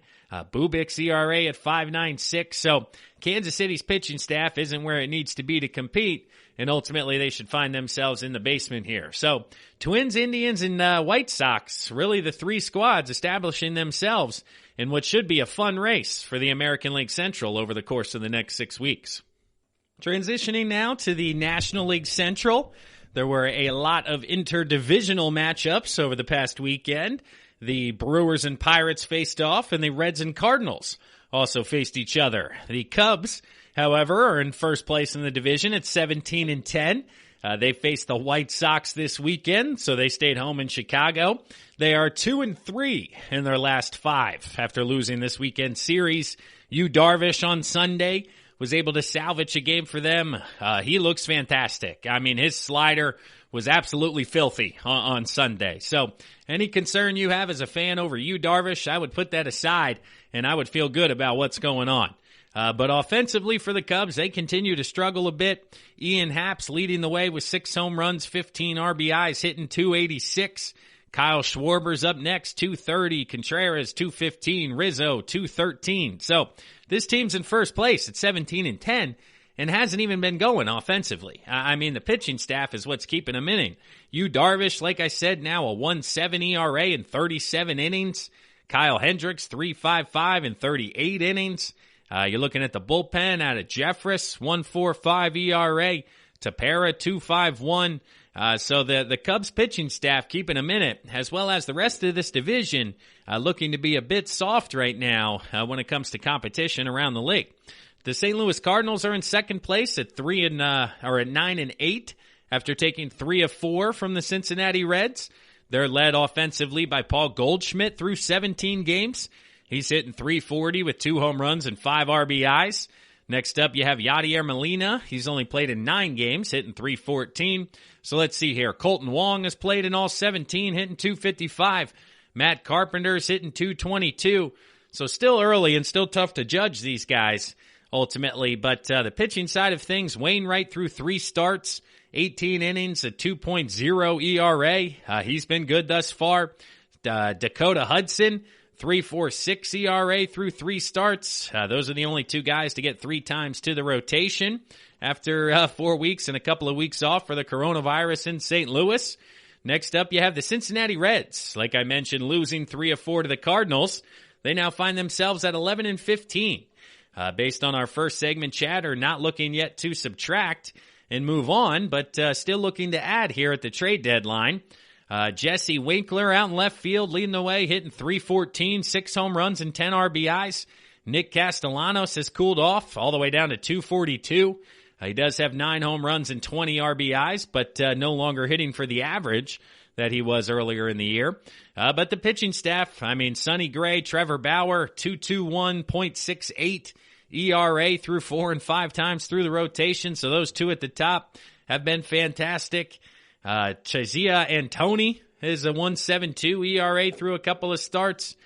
Bubik's ERA at 5.96. So Kansas City's pitching staff isn't where it needs to be to compete, and ultimately they should find themselves in the basement here. So Twins, Indians, and White Sox, really the 3 squads establishing themselves in what should be a fun race for the American League Central over the course of the next 6 weeks. Transitioning now to the National League Central. There were a lot of interdivisional matchups over the past weekend. The Brewers and Pirates faced off, and the Reds and Cardinals also faced each other. The Cubs, however, are in first place in the division at 17-10. They faced the White Sox this weekend, so they stayed home in Chicago. They are 2-3 in their last 5 after losing this weekend series. Yu Darvish on Sunday was able to salvage a game for them. He looks fantastic. I mean, his slider was absolutely filthy on Sunday. So any concern you have as a fan over Yu Darvish, I would put that aside, and I would feel good about what's going on. But offensively for the Cubs, they continue to struggle a bit. Ian Happ's leading the way with 6 home runs, 15 RBIs, hitting .286. Kyle Schwarber's up next, .230. Contreras, .215. Rizzo, .213. So this team's in first place at 17-10 and hasn't even been going offensively. I mean, the pitching staff is what's keeping them inning. Yu Darvish, like I said, now a 1.7 ERA in 37 innings. Kyle Hendricks, 3.55 in 38 innings. You're looking at the bullpen out of Jeffress, 1.45 ERA. Tepera, 2.51. So the Cubs pitching staff keeping them in it, as well as the rest of this division looking to be a bit soft right now when it comes to competition around the league. The St. Louis Cardinals are in second place at 9-8 after taking 3 of 4 from the Cincinnati Reds. They're led offensively by Paul Goldschmidt through 17 games. He's hitting .340 with 2 home runs and 5 RBIs. Next up, you have Yadier Molina. He's only played in 9 games, hitting .314. So let's see here. Colton Wong has played in all 17, hitting .255. Matt Carpenter's hitting .222. So still early and still tough to judge these guys ultimately. But the pitching side of things, Wainwright through 3 starts, 18 innings, a 2.0 ERA. He's been good thus far. Dakota Hudson, 3.46 ERA through 3 starts. Those are the only 2 guys to get 3 times to the rotation after 4 weeks and a couple of weeks off for the coronavirus in St. Louis. Next up, you have the Cincinnati Reds. Like I mentioned, losing 3 of 4 to the Cardinals. They now find themselves at 11-15. Based on our first segment chatter, not looking yet to subtract and move on, but still looking to add here at the trade deadline. Jesse Winkler out in left field, leading the way, hitting .314, 6 home runs and 10 RBIs. Nick Castellanos has cooled off all the way down to .242. He does have 9 home runs and 20 RBIs, but no longer hitting for the average that he was earlier in the year. But the pitching staff, Sonny Gray, Trevor Bauer, 2.21.68 ERA through 4 and 5 times through the rotation. So those 2 at the top have been fantastic. Chazia Antoni is a 1.72 ERA through a couple of starts.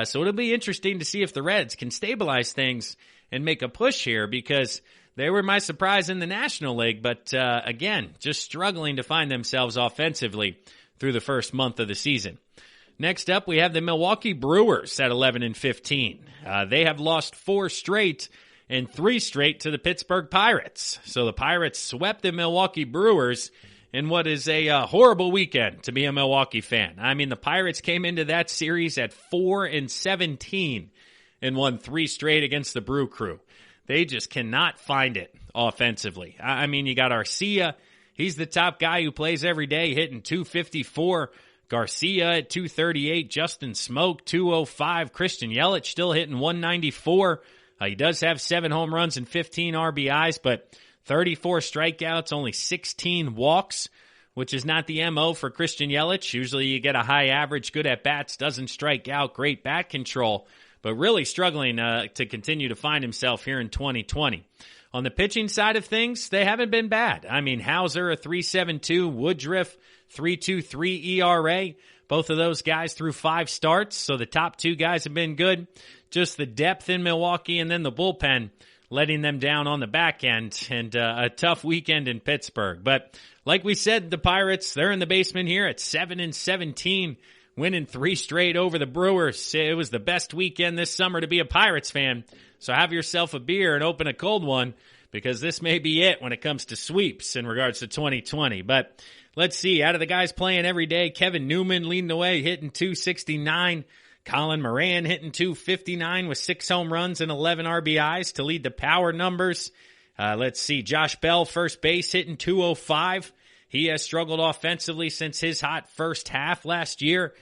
So it'll be interesting to see if the Reds can stabilize things and make a push here, because they were my surprise in the National League, but again, just struggling to find themselves offensively through the first month of the season. Next up, we have the Milwaukee Brewers at 11-15. They have lost 4 straight and 3 straight to the Pittsburgh Pirates. So the Pirates swept the Milwaukee Brewers in what is a horrible weekend to be a Milwaukee fan. The Pirates came into that series at 4-17 and won 3 straight against the Brew Crew. They just cannot find it offensively. You got Arcia. He's the top guy who plays every day, hitting .254. Garcia at .238. Justin Smoke, .205. Christian Yelich still hitting .194. He does have 7 home runs and 15 RBIs, but 34 strikeouts, only 16 walks, which is not the MO for Christian Yelich. Usually you get a high average, good at bats, doesn't strike out, great bat control, but really struggling to continue to find himself here in 2020. On the pitching side of things, they haven't been bad. Hauser, a 3.72, Woodruff, 3.23 ERA. Both of those guys through 5 starts, so the top 2 guys have been good. Just the depth in Milwaukee and then the bullpen letting them down on the back end, and a tough weekend in Pittsburgh. But like we said, the Pirates, they're in the basement here at 7-17, winning 3 straight over the Brewers. It was the best weekend this summer to be a Pirates fan. So have yourself a beer and open a cold one, because this may be it when it comes to sweeps in regards to 2020. But let's see, out of the guys playing every day, Kevin Newman leading the way, hitting .269. Colin Moran hitting .259 with 6 home runs and 11 RBIs to lead the power numbers. Let's see, Josh Bell, first base, hitting .205. He has struggled offensively since his hot first half last year.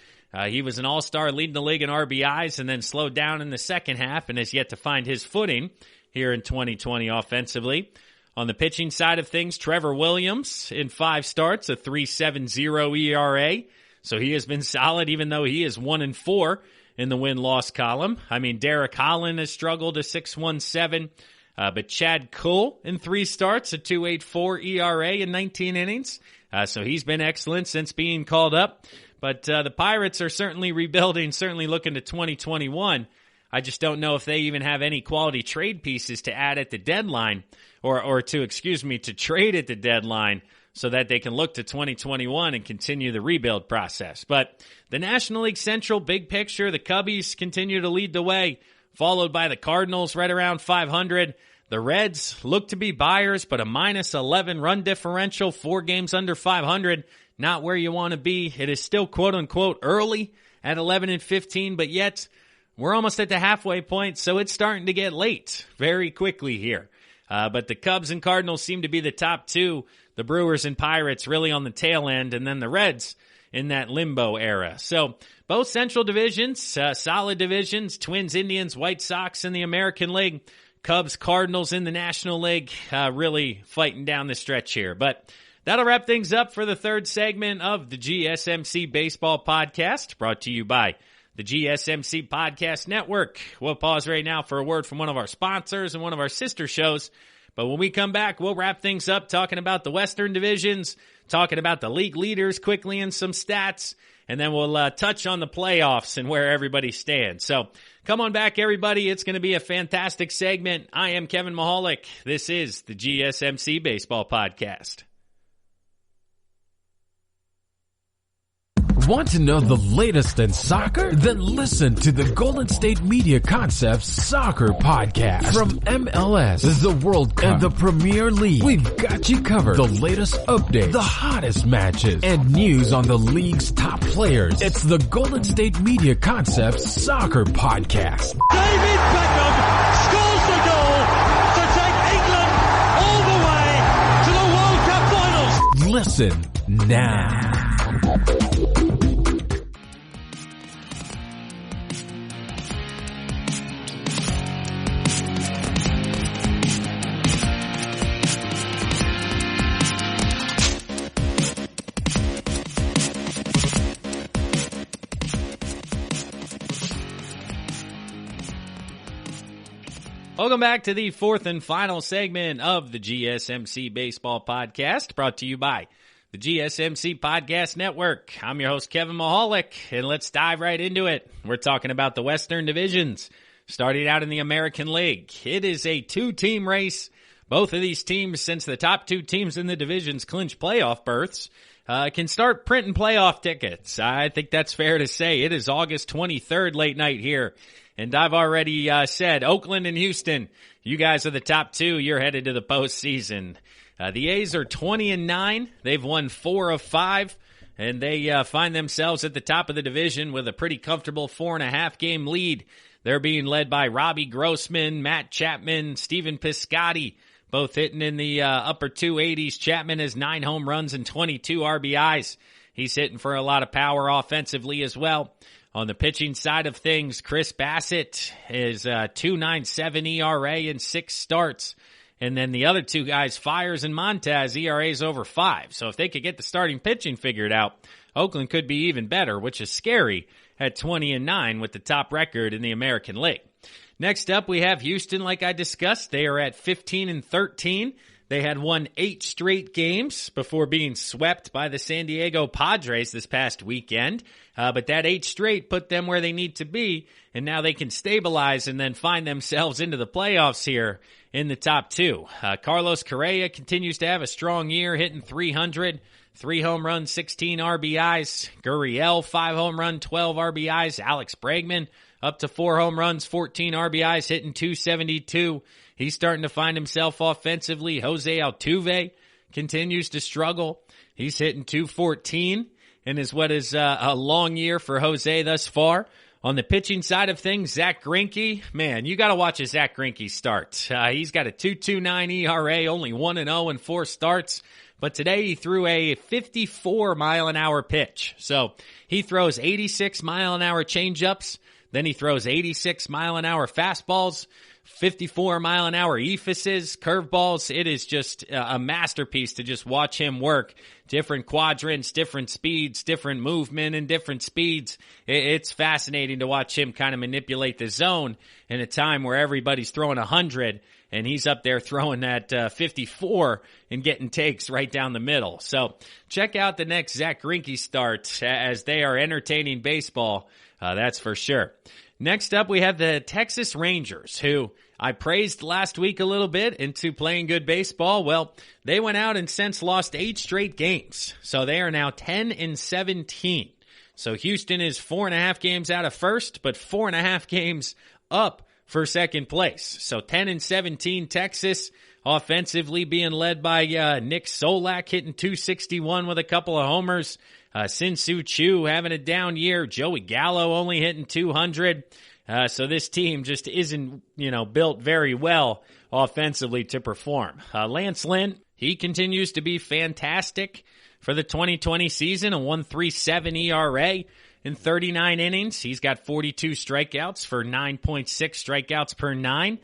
He was an all-star leading the league in RBIs and then slowed down in the second half and has yet to find his footing here in 2020 offensively. On the pitching side of things, Trevor Williams in 5 starts, a 3.70 ERA. So he has been solid, even though he is 1-4 in the win-loss column. Derek Holland has struggled, a 6.17. But Chad Kuhl in 3 starts, a 2.84 ERA in 19 innings. So he's been excellent since being called up. But the Pirates are certainly rebuilding, certainly looking to 2021. I just don't know if they even have any quality trade pieces to add at the deadline, or to trade at the deadline, so that they can look to 2021 and continue the rebuild process. But the National League Central, big picture, the Cubbies continue to lead the way, followed by the Cardinals right around 500. The Reds look to be buyers, but a -11 run differential, 4 games under 500, not where you want to be. It is still quote-unquote early at 11-15, but yet we're almost at the halfway point, so it's starting to get late very quickly here. But the Cubs and Cardinals seem to be the top 2. The Brewers and Pirates really on the tail end, and then the Reds in that limbo era. So both Central divisions, solid divisions, Twins, Indians, White Sox in the American League. Cubs, Cardinals in the National League, really fighting down the stretch here. But that'll wrap things up for the third segment of the GSMC Baseball Podcast, brought to you by the GSMC Podcast Network. We'll pause right now for a word from one of our sponsors and one of our sister shows. But when we come back, we'll wrap things up talking about the Western divisions, talking about the league leaders quickly and some stats, and then we'll touch on the playoffs and where everybody stands. So come on back, everybody. It's going to be a fantastic segment. I am Kevin Mahalik. This is the GSMC Baseball Podcast. Want to know the latest in soccer? Then listen to the Golden State Media Concepts Soccer Podcast. From MLS, the World Cup, and the Premier League, we've got you covered. The latest updates, the hottest matches, and news on the league's top players. It's the Golden State Media Concepts Soccer Podcast. David Beckham scores the goal to take England all the way to the World Cup finals. Listen now. Welcome back to the fourth and final segment of the GSMC Baseball Podcast, brought to you by the GSMC Podcast Network. I'm your host, Kevin Mahalik, and let's dive right into it. We're talking about the Western divisions, starting out in the American League. It is a two-team race. Both of these teams, since the top two teams in the divisions clinch playoff berths, can start printing playoff tickets. I think that's fair to say. It is August 23rd late night here. And I've already said, Oakland and Houston, you guys are the top two. You're headed to the postseason. The A's are 20-9. They've won 4 of 5, and they find themselves at the top of the division with a pretty comfortable 4.5 game lead. They're being led by Robbie Grossman, Matt Chapman, Steven Piscotty, both hitting in the upper 280s. Chapman has 9 home runs and 22 RBIs. He's hitting for a lot of power offensively as well. On the pitching side of things, Chris Bassett is 2.97 ERA in 6 starts. And then the other two guys, Fires and Montez, ERAs over 5. So if they could get the starting pitching figured out, Oakland could be even better, which is scary at 20-9 with the top record in the American League. Next up, we have Houston, like I discussed. They are at 15-13. They had won 8 straight games before being swept by the San Diego Padres this past weekend. But that 8 straight put them where they need to be, and now they can stabilize and then find themselves into the playoffs here in the top 2. Carlos Correa continues to have a strong year, hitting 300, 3 home runs, 16 RBIs. Gurriel, 5 home run, 12 RBIs. Alex Bregman, up to 4 home runs, 14 RBIs, hitting 272. He's starting to find himself offensively. Jose Altuve continues to struggle. He's hitting 214 and is what is a long year for Jose thus far. On the pitching side of things, Zach Greinke, man, you got to watch a Zach Greinke start. He's got a 2.29 ERA, only 1-0 in 4 starts. But today he threw a 54-mile-an-hour pitch. So he throws 86-mile-an-hour changeups. Then he throws 86-mile-an-hour fastballs. 54-mile-an-hour ephises, curveballs. It is just a masterpiece to just watch him work. Different quadrants, different speeds, different movement, and different speeds. It's fascinating to watch him kind of manipulate the zone in a time where everybody's throwing 100, and he's up there throwing that 54 and getting takes right down the middle. So check out the next Zach Greinke start as they are entertaining baseball. That's for sure. Next up, we have the Texas Rangers, who I praised last week a little bit into playing good baseball. Well, they went out and since lost 8 straight games. So they are now 10-17. So Houston is 4.5 games out of first, but 4.5 games up for second place. So 10-17 Texas, offensively being led by Nick Solak, hitting 261 with a couple of homers. Sin-Soo Choo having a down year. Joey Gallo only hitting 200. So this team just isn't, built very well offensively to perform. Lance Lynn, he continues to be fantastic for the 2020 season, a 1.37 ERA. in 39 innings. He's got 42 strikeouts for 9.6 strikeouts per 9.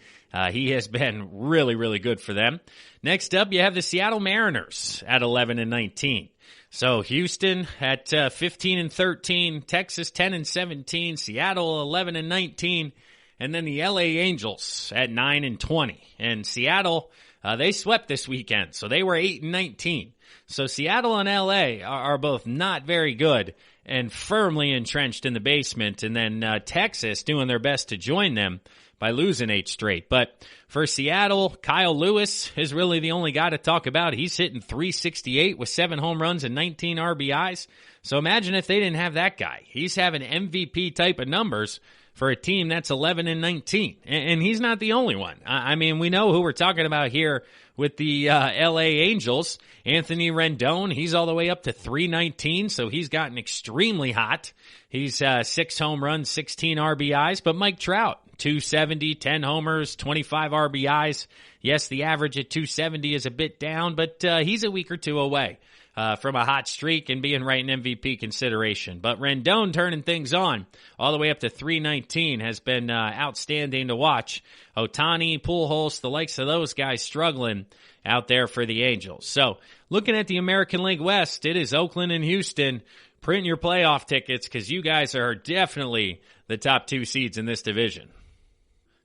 He has been really, really good for them. Next up, you have the Seattle Mariners at 11-19. So Houston at 15-13, Texas 10-17, Seattle 11-19, and then the LA Angels at 9-20. And Seattle, they swept this weekend, so they were 8-19. So Seattle and LA are both not very good and firmly entrenched in the basement, and then Texas doing their best to join them by losing 8 straight. But for Seattle, Kyle Lewis is really the only guy to talk about. He's hitting .368 with 7 home runs and 19 RBIs. So imagine if they didn't have that guy. He's having MVP type of numbers for a team that's 11-19. And he's not the only one. I mean, we know who we're talking about here with the LA Angels. Anthony Rendon, he's all the way up to .319, so he's gotten extremely hot. He's 6 home runs, 16 RBIs. But Mike Trout, .270, 10 homers, 25 RBIs. Yes, the average at .270 is a bit down, but he's a week or two away from a hot streak and being right in MVP consideration. But Rendon turning things on all the way up to .319 has been outstanding to watch. Ohtani, Pujols, the likes of those guys struggling out there for the Angels. So looking at the American League West, it is Oakland and Houston. Print your playoff tickets because you guys are definitely the top 2 seeds in this division.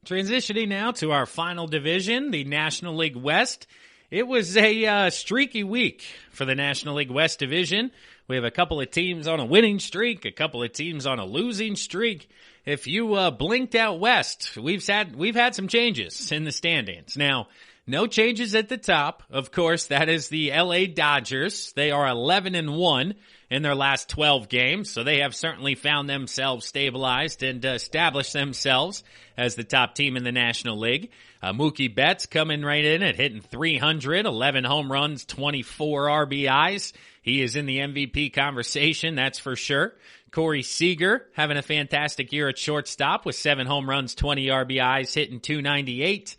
Transitioning now to our final division, the National League West. It was a streaky week for the National League West division. We have a couple of teams on a winning streak, a couple of teams on a losing streak. If you blinked out west, we've had some changes in the standings. Now, no changes at the top. Of course, that is the LA Dodgers. They are 11-1 in their last 12 games, so they have certainly found themselves stabilized and established themselves as the top team in the National League. Mookie Betts coming right in at hitting .300, 11 home runs, 24 RBIs. He is in the MVP conversation, that's for sure. Corey Seager having a fantastic year at shortstop with 7 home runs, 20 RBIs, hitting .298.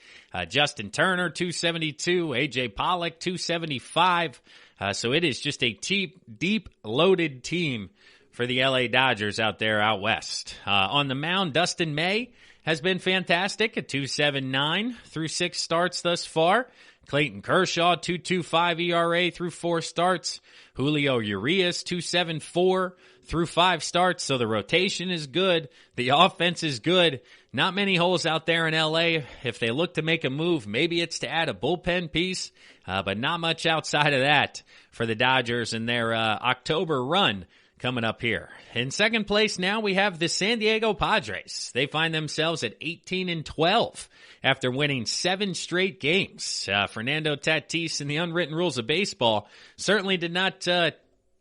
Justin Turner, .272. A.J. Pollock, .275. So it is just a deep loaded team for the LA Dodgers out there out west. On the mound, Dustin May has been fantastic at .279 through 6 starts thus far. Clayton Kershaw, .225 ERA through 4 starts. Julio Urias, .274 through 5 starts. So the rotation is good. The offense is good. Not many holes out there in LA. If they look to make a move, maybe it's to add a bullpen piece, but not much outside of that for the Dodgers and their October run coming up here. In second place now, we have the San Diego Padres. They find themselves at 18-12 after winning 7 straight games. Fernando Tatis and the unwritten rules of baseball certainly did not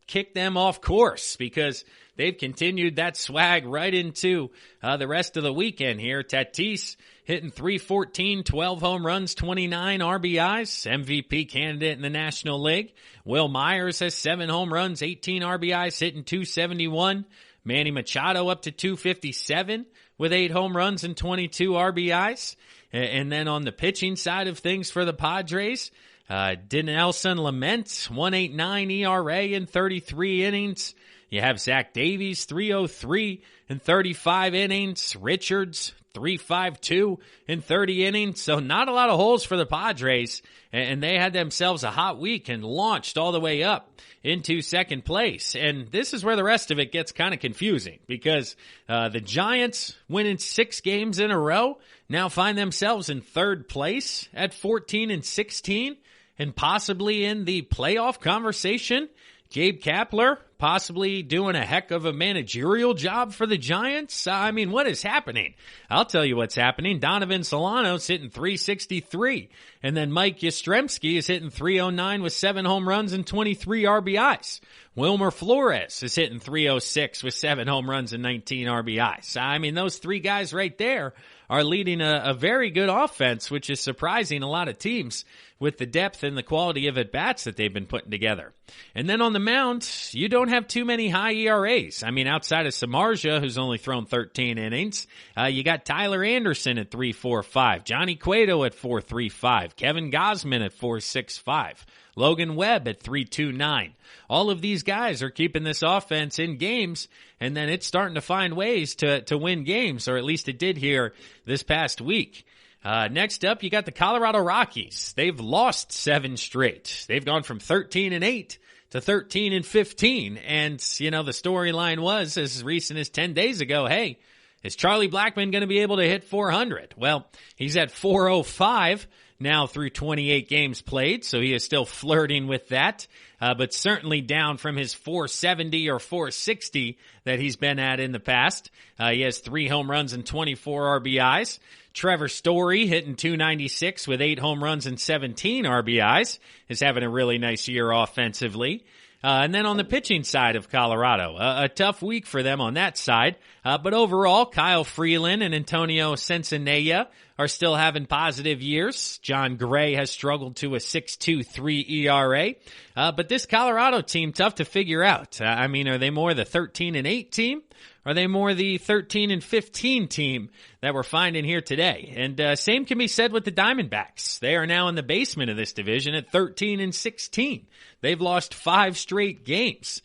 kick them off course because they've continued that swag right into the rest of the weekend here. Tatis hitting .314, 12 home runs, 29 RBIs, MVP candidate in the National League. Will Myers has 7 home runs, 18 RBIs, hitting .271. Manny Machado up to .257 with 8 home runs and 22 RBIs. And then on the pitching side of things for the Padres, Dinelson Lamet, 1.89 ERA in 33 innings. You have Zach Davies, .303 in 35 innings. Richards, .352 in 30 innings. So not a lot of holes for the Padres. And they had themselves a hot week and launched all the way up into second place. And this is where the rest of it gets kind of confusing because the Giants, winning 6 games in a row, now find themselves in third place at 14-16 and possibly in the playoff conversation. Gabe Kapler possibly doing a heck of a managerial job for the Giants. I mean, what is happening? I'll tell you what's happening. Donovan Solano's hitting .363. And then Mike Yastrzemski is hitting .309 with 7 home runs and 23 RBIs. Wilmer Flores is hitting .306 with 7 home runs and 19 RBIs. I mean, those 3 guys right there are leading a very good offense, which is surprising a lot of teams with the depth and the quality of at-bats that they've been putting together. And then on the mound, you don't have too many high ERAs. I mean, outside of Samardzija, who's only thrown 13 innings, you got Tyler Anderson at 3.45, Johnny Cueto at 4.35, Kevin Gausman at 4.65. Logan Webb at 3.29. All of these guys are keeping this offense in games, and then it's starting to find ways to win games, or at least it did here this past week. Next up, you got the Colorado Rockies. They've lost 7 straight. They've gone from 13-8 to 13-15. And, the storyline was as recent as 10 days ago, hey, is Charlie Blackmon going to be able to hit 400? Well, he's at 405 now through 28 games played, so he is still flirting with that, but certainly down from his 470 or 460 that he's been at in the past. He has 3 home runs and 24 RBIs. Trevor Story hitting 296 with 8 home runs and 17 RBIs, is having a really nice year offensively. And then on the pitching side of Colorado, a tough week for them on that side. But overall, Kyle Freeland and Antonio Sensenella are still having positive years. John Gray has struggled to a 6.23 ERA. But this Colorado team, tough to figure out. Are they more the 13-8 team? Are they more the 13-15 team that we're finding here today? And same can be said with the Diamondbacks. They are now in the basement of this division at 13-16. They've lost 5 straight games.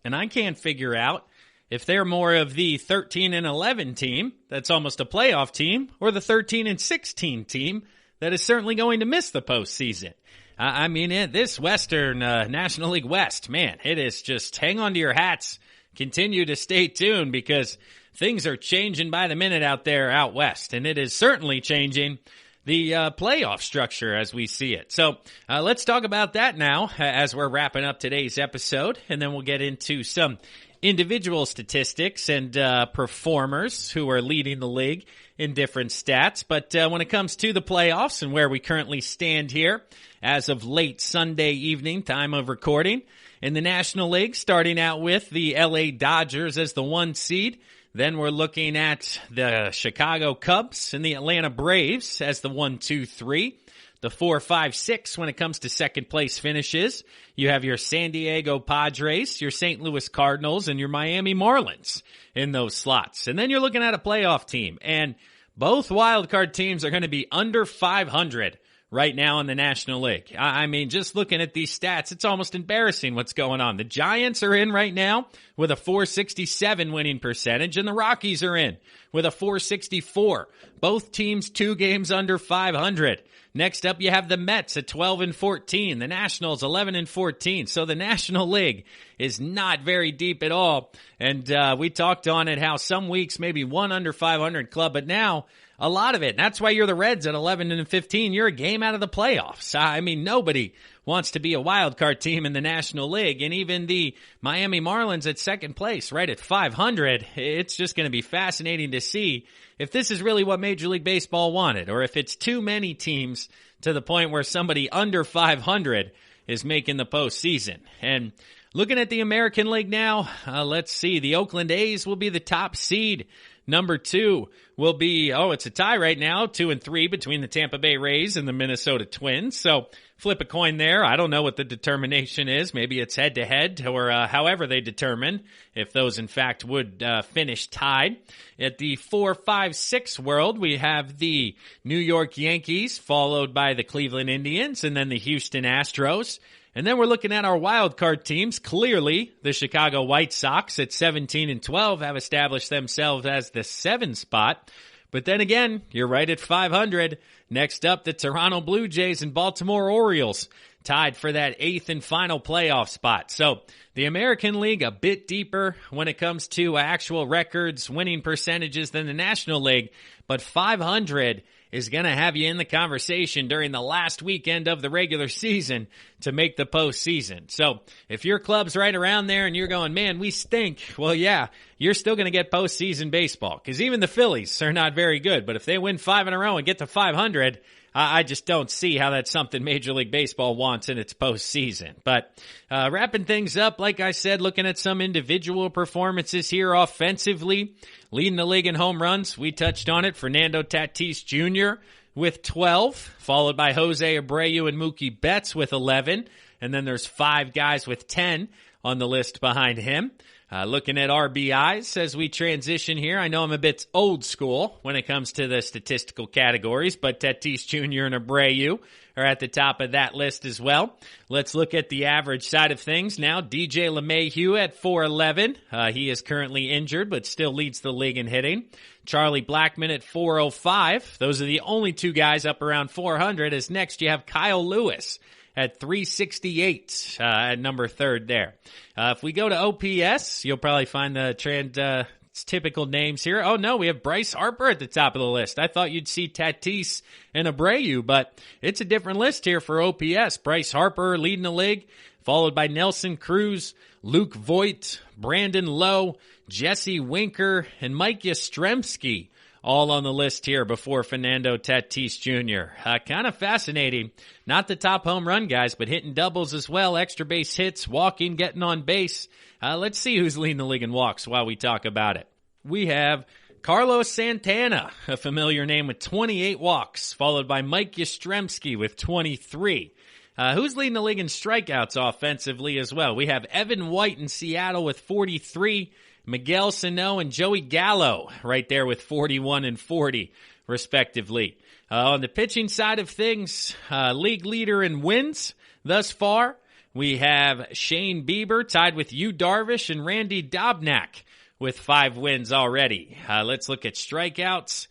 And I can't figure out if they're more of the 13-11 team that's almost a playoff team, or the 13-16 team that is certainly going to miss the postseason. This Western National League West, man, it is just hang on to your hats. Continue to stay tuned because things are changing by the minute out there out west, and it is certainly changing the playoff structure as we see it. So let's talk about that now as we're wrapping up today's episode, and then we'll get into some individual statistics and performers who are leading the league in different stats. But when it comes to the playoffs and where we currently stand here as of late Sunday evening, time of recording, in the National League, starting out with the LA Dodgers as the 1 seed. Then we're looking at the Chicago Cubs and the Atlanta Braves as the 1, 2, 3. The 4, 5, 6 when it comes to second place finishes. You have your San Diego Padres, your St. Louis Cardinals, and your Miami Marlins in those slots. And then you're looking at a playoff team. And both wildcard teams are going to be under 500 right now in the National League. Just looking at these stats, it's almost embarrassing what's going on. The Giants are in right now with a 467 winning percentage, and the Rockies are in with a 464. Both teams 2 games under 500. Next up, you have the Mets at 12-14. The Nationals 11-14. So the National League is not very deep at all. And we talked on it how some weeks maybe 1 under 500 club, but now a lot of it. That's why you're the Reds at 11-15. You're a game out of the playoffs. Nobody wants to be a wild card team in the National League, and even the Miami Marlins at second place, right at 500. It's just going to be fascinating to see if this is really what Major League Baseball wanted, or if it's too many teams to the point where somebody under 500 is making the postseason. And looking at the American League now, let's see. The Oakland A's will be the top seed. Number 2 will be, it's a tie right now, 2 and 3 between the Tampa Bay Rays and the Minnesota Twins. So flip a coin there. I don't know what the determination is. Maybe it's head-to-head or however they determine if those, in fact, would finish tied. At the 4, 5, 6 world, we have the New York Yankees, followed by the Cleveland Indians, and then the Houston Astros. And then we're looking at our wild card teams. Clearly, the Chicago White Sox at 17-12 have established themselves as the 7 spot. But then again, you're right at 500. Next up, the Toronto Blue Jays and Baltimore Orioles tied for that 8th and final playoff spot. So the American League a bit deeper when it comes to actual records, winning percentages than the National League. But 500 is going to have you in the conversation during the last weekend of the regular season to make the postseason. So if your club's right around there and you're going, man, we stink, well, yeah, you're still going to get postseason baseball because even the Phillies are not very good. But if they win 5 in a row and get to 500, I just don't see how that's something Major League Baseball wants in its postseason. But wrapping things up, like I said, looking at some individual performances here offensively, leading the league in home runs. We touched on it. Fernando Tatis Jr. with 12, followed by Jose Abreu and Mookie Betts with 11. And then there's 5 guys with 10 on the list behind him. Looking at RBIs as we transition here. I know I'm a bit old school when it comes to the statistical categories, but Tatis Jr. and Abreu are at the top of that list as well. Let's look at the average side of things now. DJ LeMahieu at 411. He is currently injured, but still leads the league in hitting. Charlie Blackmon at 405. Those are the only two guys up around 400. As next you have Kyle Lewis at 368 at number third there. If we go to OPS, you'll probably find the typical names here. Oh, no, we have Bryce Harper at the top of the list. I thought you'd see Tatis and Abreu, but it's a different list here for OPS. Bryce Harper leading the league, followed by Nelson Cruz, Luke Voit, Brandon Lowe, Jesse Winker, and Mike Yastrzemski, all on the list here before Fernando Tatis Jr. Kind of fascinating. Not the top home run guys, but hitting doubles as well, extra base hits, walking, getting on base. Let's see who's leading the league in walks while we talk about it. We have Carlos Santana, a familiar name with 28 walks, followed by Mike Yastrzemski with 23. Who's leading the league in strikeouts offensively as well? We have Evan White in Seattle with 43, Miguel Sano and Joey Gallo right there with 41 and 40, respectively. On the pitching side of things, league leader in wins thus far, we have Shane Bieber tied with Yu Darvish and Randy Dobnak with 5 wins already. Let's look at strikeouts.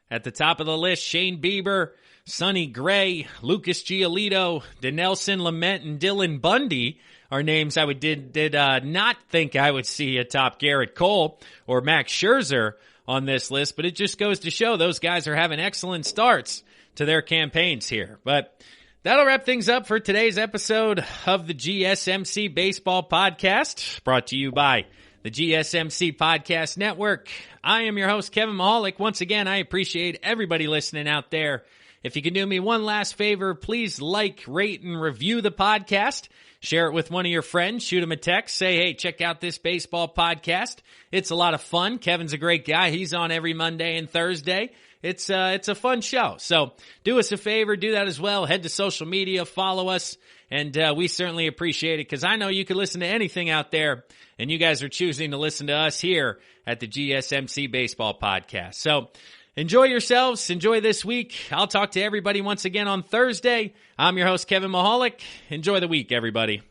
At the top of the list, Shane Bieber, Sonny Gray, Lucas Giolito, Dinelson Lamet, and Dylan Bundy are names I did not think I would see atop Garrett Cole or Max Scherzer on this list, but it just goes to show those guys are having excellent starts to their campaigns here. But that'll wrap things up for today's episode of the GSMC Baseball Podcast, brought to you by the GSMC Podcast Network. I am your host, Kevin Mahalik. Once again, I appreciate everybody listening out there. If you can do me one last favor, please like, rate, and review the podcast. Share it with one of your friends. Shoot them a text. Say, hey, check out this baseball podcast. It's a lot of fun. Kevin's a great guy. He's on every Monday and Thursday. It's a fun show. So do us a favor. Do that as well. Head to social media. Follow us. And we certainly appreciate it because I know you can listen to anything out there, and you guys are choosing to listen to us here at the GSMC Baseball Podcast. So enjoy yourselves. Enjoy this week. I'll talk to everybody once again on Thursday. I'm your host, Kevin Mahalik. Enjoy the week, everybody.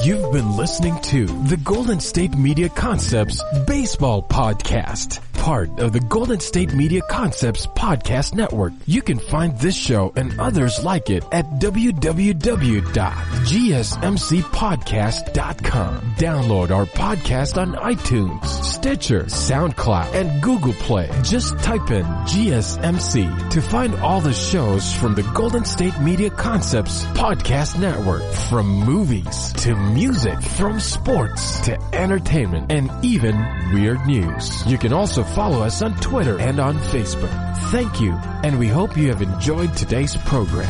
You've been listening to the Golden State Media Concepts Baseball Podcast, part of the Golden State Media Concepts Podcast Network. You can find this show and others like it at www.gsmcpodcast.com. Download our podcast on iTunes, Stitcher, SoundCloud, and Google Play. Just type in GSMC to find all the shows from the Golden State Media Concepts Podcast Network, from movies to music, from sports to entertainment, and even weird news. You can also follow us on Twitter and on Facebook. Thank you, and we hope you have enjoyed today's program.